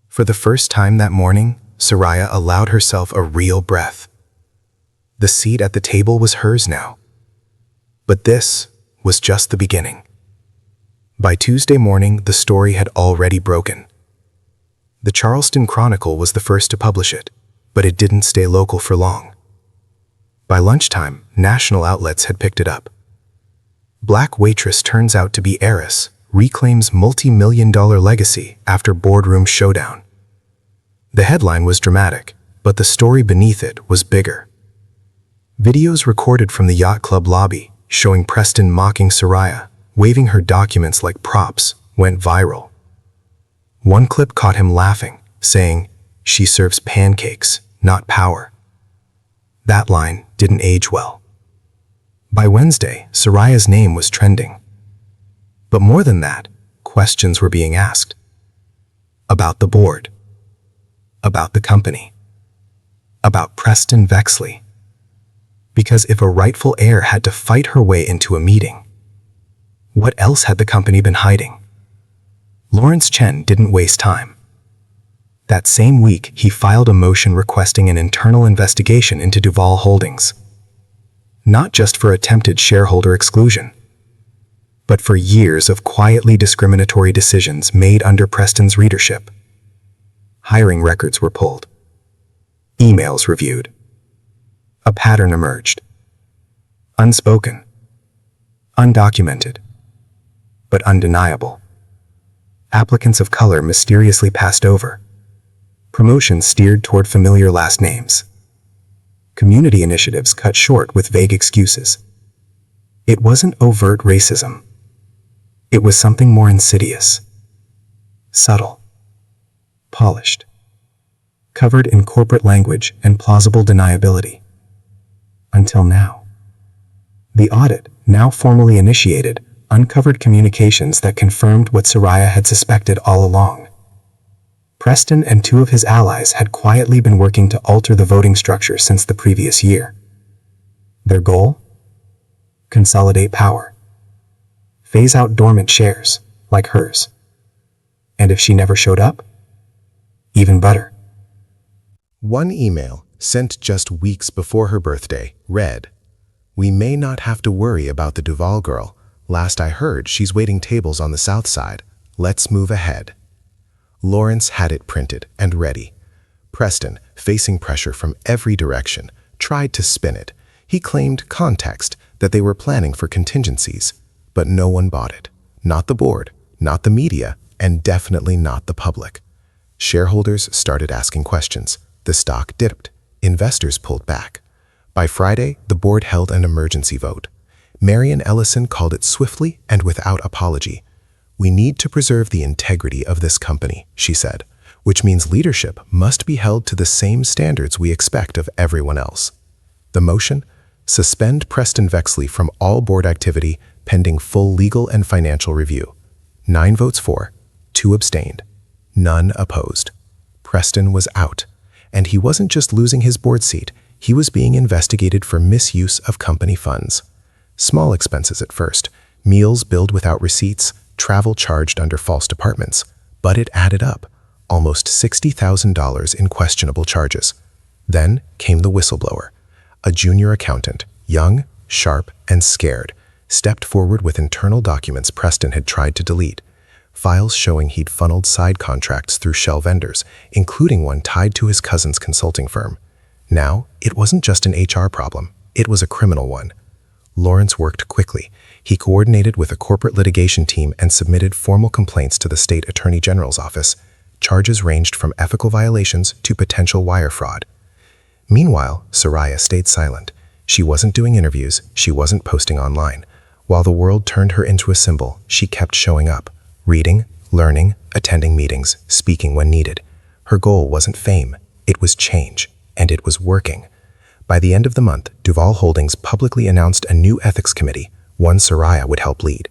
For the first time that morning, Soraya allowed herself a real breath. The seat at the table was hers now. But this was just the beginning. By Tuesday morning, the story had already broken. The Charleston Chronicle was the first to publish it, but it didn't stay local for long. By lunchtime, national outlets had picked it up. Black Waitress turns out to be Heiress, reclaims multi-million-dollar legacy after boardroom showdown. The headline was dramatic, but the story beneath it was bigger. Videos recorded from the yacht club lobby, showing Preston mocking Soraya, waving her documents like props, went viral. One clip caught him laughing, saying, "She serves pancakes, not power." That line didn't age well. By Wednesday, Soraya's name was trending. But more than that, questions were being asked. About the board. About the company. About Preston Vexley. Because if a rightful heir had to fight her way into a meeting, what else had the company been hiding? Lawrence Chen didn't waste time. That same week, he filed a motion requesting an internal investigation into Duval Holdings. Not just for attempted shareholder exclusion, but for years of quietly discriminatory decisions made under Preston's leadership. Hiring records were pulled. Emails reviewed. A pattern emerged. Unspoken. Undocumented. But undeniable. Applicants of color mysteriously passed over. Promotions steered toward familiar last names. Community initiatives cut short with vague excuses. It wasn't overt racism. It was something more insidious. Subtle. Polished. Covered in corporate language and plausible deniability. Until now. The audit, now formally initiated, uncovered communications that confirmed what Soraya had suspected all along. Preston and two of his allies had quietly been working to alter the voting structure since the previous year. Their goal? Consolidate power. Phase out dormant shares, like hers. And if she never showed up? Even better. One email, sent just weeks before her birthday, read, "We may not have to worry about the Duval girl. Last I heard, she's waiting tables on the south side. Let's move ahead." Lawrence had it printed and ready. Preston, facing pressure from every direction, tried to spin it. He claimed context, that they were planning for contingencies. But no one bought it. Not the board, not the media, and definitely not the public. Shareholders started asking questions. The stock dipped. Investors pulled back. By Friday, the board held an emergency vote. Marion Ellison called it swiftly and without apology. "We need to preserve the integrity of this company," she said, "which means leadership must be held to the same standards we expect of everyone else." The motion: suspend Preston Vexley from all board activity pending full legal and financial review. 9 votes for, 2 abstained, none opposed. Preston was out, and he wasn't just losing his board seat, he was being investigated for misuse of company funds. Small expenses at first, meals billed without receipts, travel charged under false departments, but it added up, almost $60,000 in questionable charges. Then came the whistleblower. A junior accountant, young, sharp, and scared, stepped forward with internal documents Preston had tried to delete. Files showing he'd funneled side contracts through shell vendors, including one tied to his cousin's consulting firm. Now, it wasn't just an HR problem, it was a criminal one. Lawrence worked quickly. He coordinated with a corporate litigation team and submitted formal complaints to the state attorney general's office. Charges ranged from ethical violations to potential wire fraud. Meanwhile, Soraya stayed silent. She wasn't doing interviews, she wasn't posting online. While the world turned her into a symbol, she kept showing up, reading, learning, attending meetings, speaking when needed. Her goal wasn't fame, it was change, and it was working. By the end of the month, Duval Holdings publicly announced a new ethics committee, one Soraya would help lead.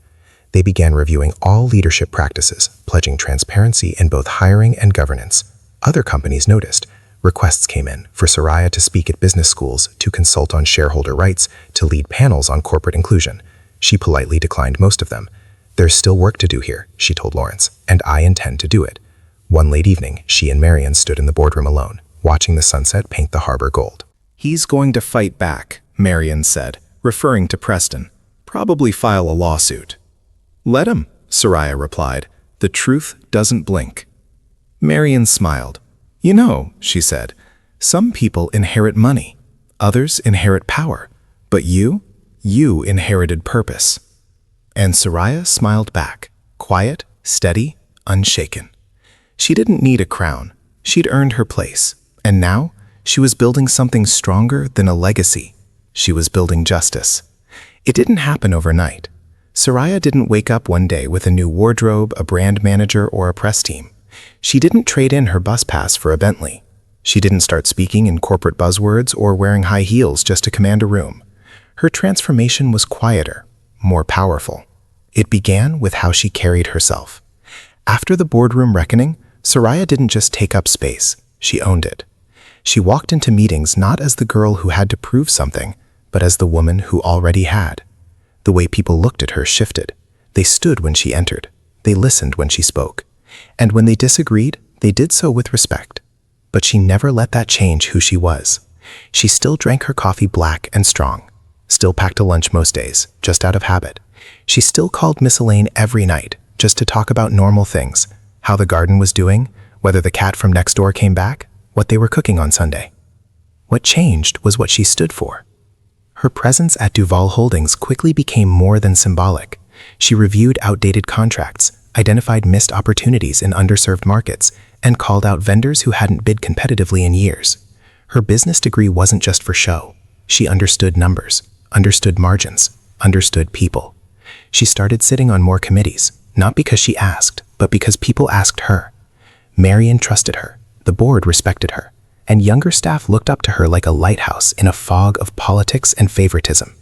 They began reviewing all leadership practices, pledging transparency in both hiring and governance. Other companies noticed. Requests came in for Soraya to speak at business schools, to consult on shareholder rights, to lead panels on corporate inclusion. She politely declined most of them. "There's still work to do here," she told Lawrence, "and I intend to do it." One late evening, she and Marion stood in the boardroom alone, watching the sunset paint the harbor gold. "He's going to fight back," Marion said, referring to Preston. "Probably file a lawsuit." "Let him," Soraya replied. "The truth doesn't blink." Marion smiled. "You know," she said, "some people inherit money, others inherit power, but you inherited purpose." And Soraya smiled back, quiet, steady, unshaken. She didn't need a crown. She'd earned her place, and now she was building something stronger than a legacy. She was building justice. It didn't happen overnight. Soraya didn't wake up one day with a new wardrobe, a brand manager, or a press team. She didn't trade in her bus pass for a Bentley. She didn't start speaking in corporate buzzwords or wearing high heels just to command a room. Her transformation was quieter, more powerful. It began with how she carried herself. After the boardroom reckoning, Soraya didn't just take up space, she owned it. She walked into meetings not as the girl who had to prove something, but as the woman who already had. The way people looked at her shifted. They stood when she entered. They listened when she spoke. And when they disagreed, they did so with respect. But she never let that change who she was. She still drank her coffee black and strong, still packed a lunch most days, just out of habit. She still called Miss Elaine every night, just to talk about normal things, how the garden was doing, whether the cat from next door came back, what they were cooking on Sunday. What changed was what she stood for. Her presence at Duval Holdings quickly became more than symbolic. She reviewed outdated contracts, identified missed opportunities in underserved markets, and called out vendors who hadn't bid competitively in years. Her business degree wasn't just for show. She understood numbers, understood margins, understood people. She started sitting on more committees, not because she asked, but because people asked her. Marion trusted her, the board respected her, and younger staff looked up to her like a lighthouse in a fog of politics and favoritism.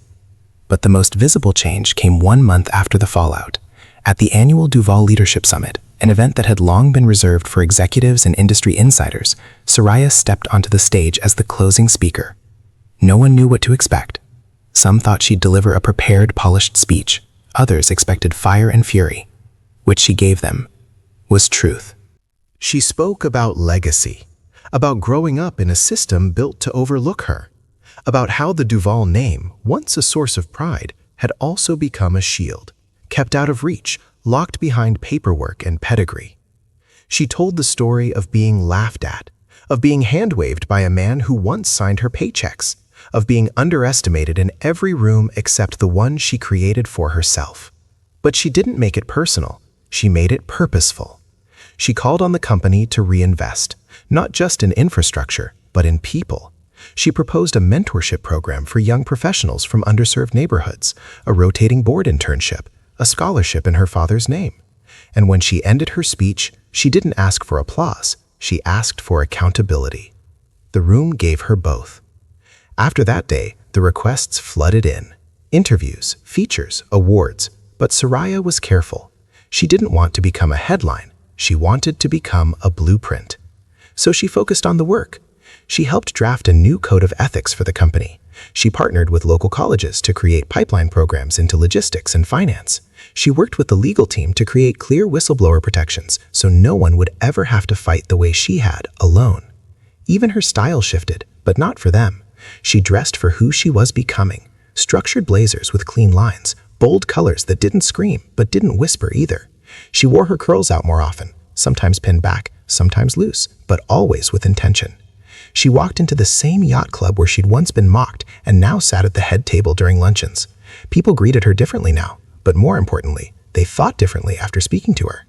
But the most visible change came 1 month after the fallout. At the annual Duval Leadership Summit, an event that had long been reserved for executives and industry insiders, Soraya stepped onto the stage as the closing speaker. No one knew what to expect. Some thought she'd deliver a prepared, polished speech. Others expected fire and fury. Which she gave them was truth. She spoke about legacy, about growing up in a system built to overlook her, about how the Duval name, once a source of pride, had also become a shield, kept out of reach, locked behind paperwork and pedigree. She told the story of being laughed at, of being hand-waved by a man who once signed her paychecks, of being underestimated in every room except the one she created for herself. But she didn't make it personal. She made it purposeful. She called on the company to reinvest, not just in infrastructure, but in people. She proposed a mentorship program for young professionals from underserved neighborhoods, a rotating board internship, a scholarship in her father's name. And when she ended her speech, she didn't ask for applause, she asked for accountability. The room gave her both. After that day, the requests flooded in. Interviews, features, awards. But Soraya was careful. She didn't want to become a headline. She wanted to become a blueprint. So she focused on the work. She helped draft a new code of ethics for the company. She partnered with local colleges to create pipeline programs into logistics and finance. She worked with the legal team to create clear whistleblower protections so no one would ever have to fight the way she had, alone. Even her style shifted, but not for them. She dressed for who she was becoming. Structured blazers with clean lines, bold colors that didn't scream but didn't whisper either. She wore her curls out more often, sometimes pinned back, sometimes loose, but always with intention. She walked into the same yacht club where she'd once been mocked and now sat at the head table during luncheons. People greeted her differently now, but more importantly, they thought differently after speaking to her.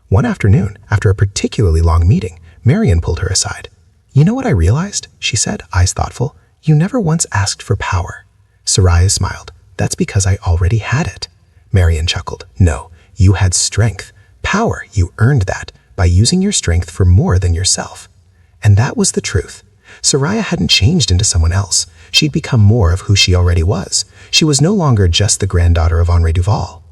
One afternoon, after a particularly long meeting, Marion pulled her aside. "You know what I realized?" she said, eyes thoughtful. "You never once asked for power." Soraya smiled. "That's because I already had it." Marion chuckled. "No, you had strength. Power, you earned that by using your strength for more than yourself." And that was the truth. Soraya hadn't changed into someone else. She'd become more of who she already was. She was no longer just the granddaughter of Henri Duval.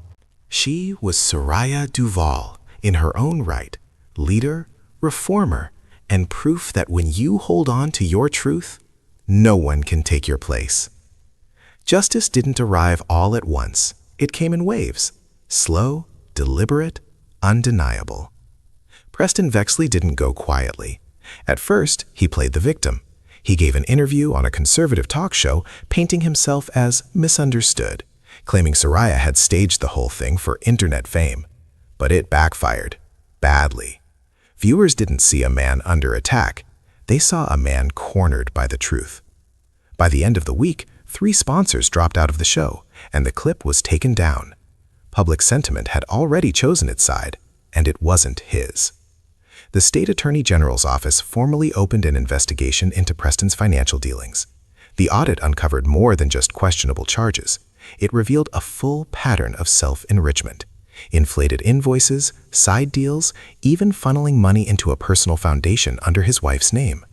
She was Soraya Duval, in her own right, leader, reformer, and proof that when you hold on to your truth, no one can take your place. Justice didn't arrive all at once. It came in waves, slow, deliberate, undeniable. Preston Vexley didn't go quietly. At first, he played the victim. He gave an interview on a conservative talk show, painting himself as misunderstood, claiming Soraya had staged the whole thing for internet fame. But it backfired, badly. Viewers didn't see a man under attack. They saw a man cornered by the truth. By the end of the week, 3 sponsors dropped out of the show, and the clip was taken down. Public sentiment had already chosen its side, and it wasn't his. The State Attorney General's office formally opened an investigation into Preston's financial dealings. The audit uncovered more than just questionable charges. It revealed a full pattern of self-enrichment. Inflated invoices, side deals, even funneling money into a personal foundation under his wife's name.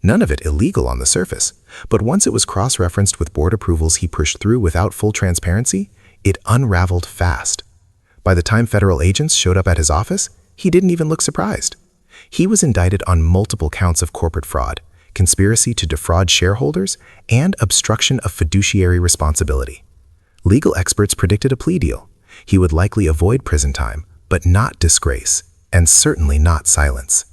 None of it illegal on the surface, but once it was cross-referenced with board approvals he pushed through without full transparency, it unraveled fast. By the time federal agents showed up at his office, he didn't even look surprised. He was indicted on multiple counts of corporate fraud, conspiracy to defraud shareholders, and obstruction of fiduciary responsibility. Legal experts predicted a plea deal. He would likely avoid prison time, but not disgrace, and certainly not silence.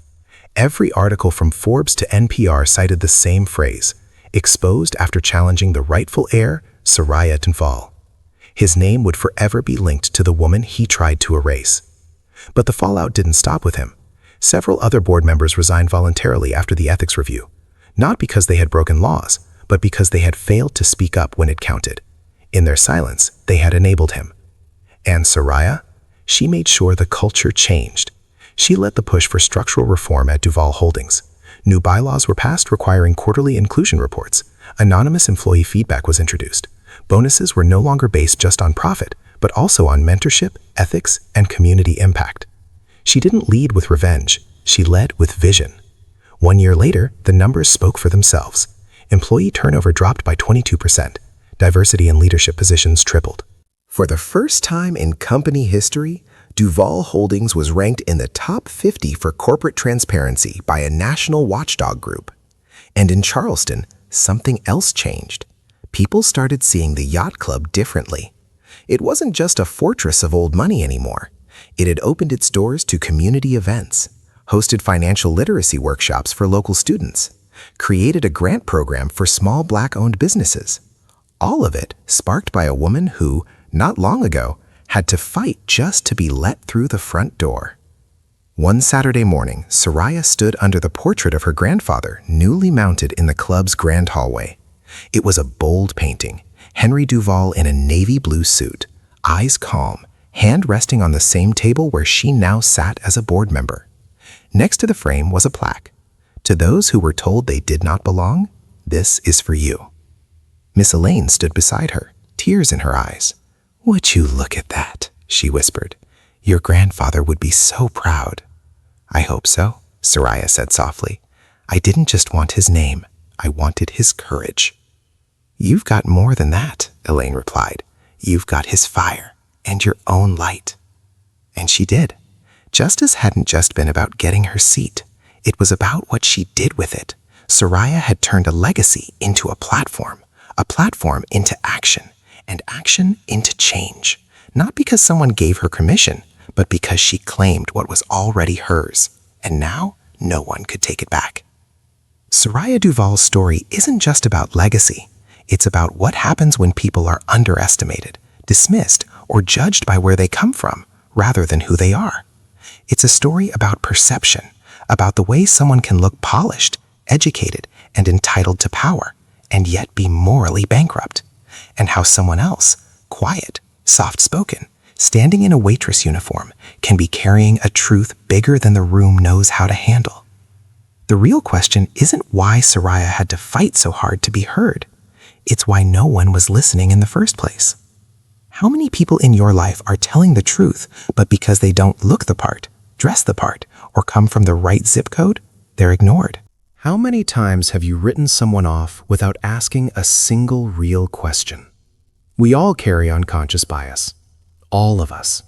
Every article from Forbes to NPR cited the same phrase, exposed after challenging the rightful heir, Soraya Duval. His name would forever be linked to the woman he tried to erase. But the fallout didn't stop with him. Several other board members resigned voluntarily after the ethics review, not because they had broken laws, but because they had failed to speak up when it counted. In their silence, they had enabled him. And Soraya? She made sure the culture changed. She led the push for structural reform at Duval Holdings. New bylaws were passed requiring quarterly inclusion reports. Anonymous employee feedback was introduced. Bonuses were no longer based just on profit, but also on mentorship, ethics, and community impact. She didn't lead with revenge. She led with vision. 1 year later, the numbers spoke for themselves. Employee turnover dropped by 22%. Diversity in leadership positions tripled. For the first time in company history, Duval Holdings was ranked in the top 50 for corporate transparency by a national watchdog group. And in Charleston, something else changed. People started seeing the yacht club differently. It wasn't just a fortress of old money anymore. It had opened its doors to community events, hosted financial literacy workshops for local students, created a grant program for small Black-owned businesses. All of it sparked by a woman who, not long ago, had to fight just to be let through the front door. One Saturday morning, Soraya stood under the portrait of her grandfather, newly mounted in the club's grand hallway. It was a bold painting, Henri Duval in a navy blue suit, eyes calm, hand resting on the same table where she now sat as a board member. Next to the frame was a plaque. To those who were told they did not belong, this is for you. Miss Elaine stood beside her, tears in her eyes. "Would you look at that?" she whispered. Your grandfather would be so proud. I hope so, Soraya said softly. I didn't just want his name, I wanted his courage. You've got more than that, Elaine replied. You've got his fire and your own light. And she did. Justice hadn't just been about getting her seat. It was about what she did with it. Soraya had turned a legacy into a platform into action, and action into change. Not because someone gave her permission, but because she claimed what was already hers, and now no one could take it back. Soraya Duval's story isn't just about legacy. It's about what happens when people are underestimated, dismissed, or judged by where they come from, rather than who they are. It's a story about perception, about the way someone can look polished, educated, and entitled to power, and yet be morally bankrupt, and how someone else, quiet, soft-spoken, standing in a waitress uniform, can be carrying a truth bigger than the room knows how to handle. The real question isn't why Soraya had to fight so hard to be heard. It's why no one was listening in the first place. How many people in your life are telling the truth, but because they don't look the part, dress the part, or come from the right zip code, they're ignored? How many times have you written someone off without asking a single real question? We all carry unconscious bias. All of us.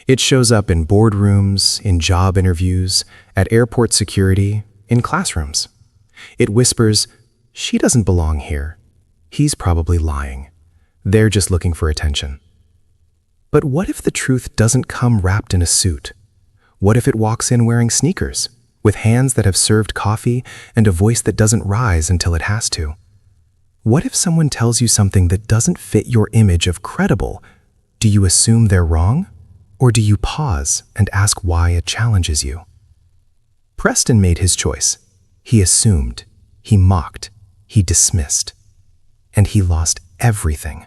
It shows up in boardrooms, in job interviews, at airport security, in classrooms. It whispers, "She doesn't belong here. He's probably lying. They're just looking for attention." But what if the truth doesn't come wrapped in a suit? What if it walks in wearing sneakers, with hands that have served coffee and a voice that doesn't rise until it has to? What if someone tells you something that doesn't fit your image of credible? Do you assume they're wrong? Or do you pause and ask why it challenges you? Preston made his choice. He assumed, he mocked, he dismissed. And he lost everything.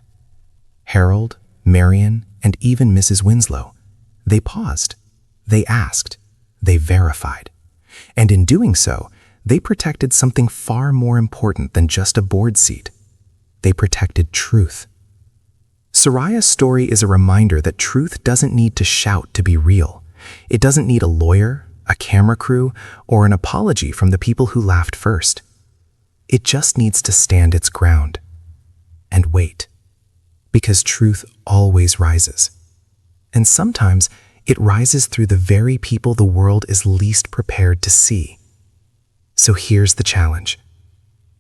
Harold, Marion, and even Mrs. Winslow. They paused. They asked. They verified. And in doing so, they protected something far more important than just a board seat. They protected truth. Soraya's story is a reminder that truth doesn't need to shout to be real. It doesn't need a lawyer, a camera crew, or an apology from the people who laughed first. It just needs to stand its ground and wait, because truth always rises. And sometimes it rises through the very people the world is least prepared to see. So here's the challenge.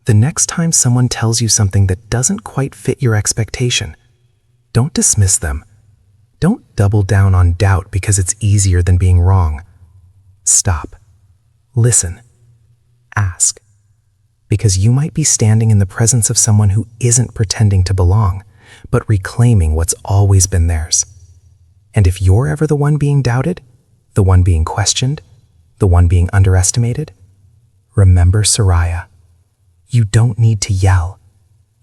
The next time someone tells you something that doesn't quite fit your expectation, don't dismiss them. Don't double down on doubt because it's easier than being wrong. Stop. Listen. Ask. Because you might be standing in the presence of someone who isn't pretending to belong, but reclaiming what's always been theirs. And if you're ever the one being doubted, the one being questioned, the one being underestimated, remember Soraya. You don't need to yell.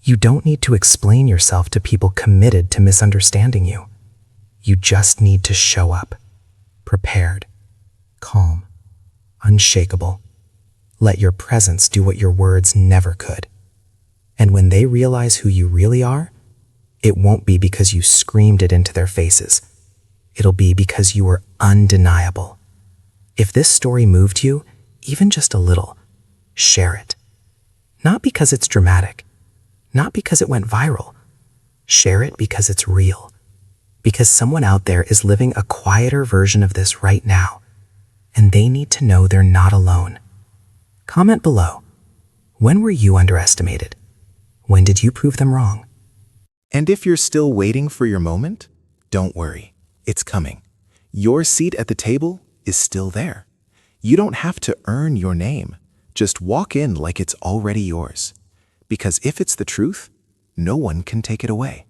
You don't need to explain yourself to people committed to misunderstanding you. You just need to show up, prepared, calm, unshakable. Let your presence do what your words never could. And when they realize who you really are, it won't be because you screamed it into their faces. It'll be because you were undeniable. If this story moved you, even just a little, share it. Not because it's dramatic, not because it went viral. Share it because it's real. Because someone out there is living a quieter version of this right now, and they need to know they're not alone. Comment below. When were you underestimated? When did you prove them wrong? And if you're still waiting for your moment, don't worry, it's coming. Your seat at the table is still there. You don't have to earn your name. Just walk in like it's already yours. Because if it's the truth, no one can take it away.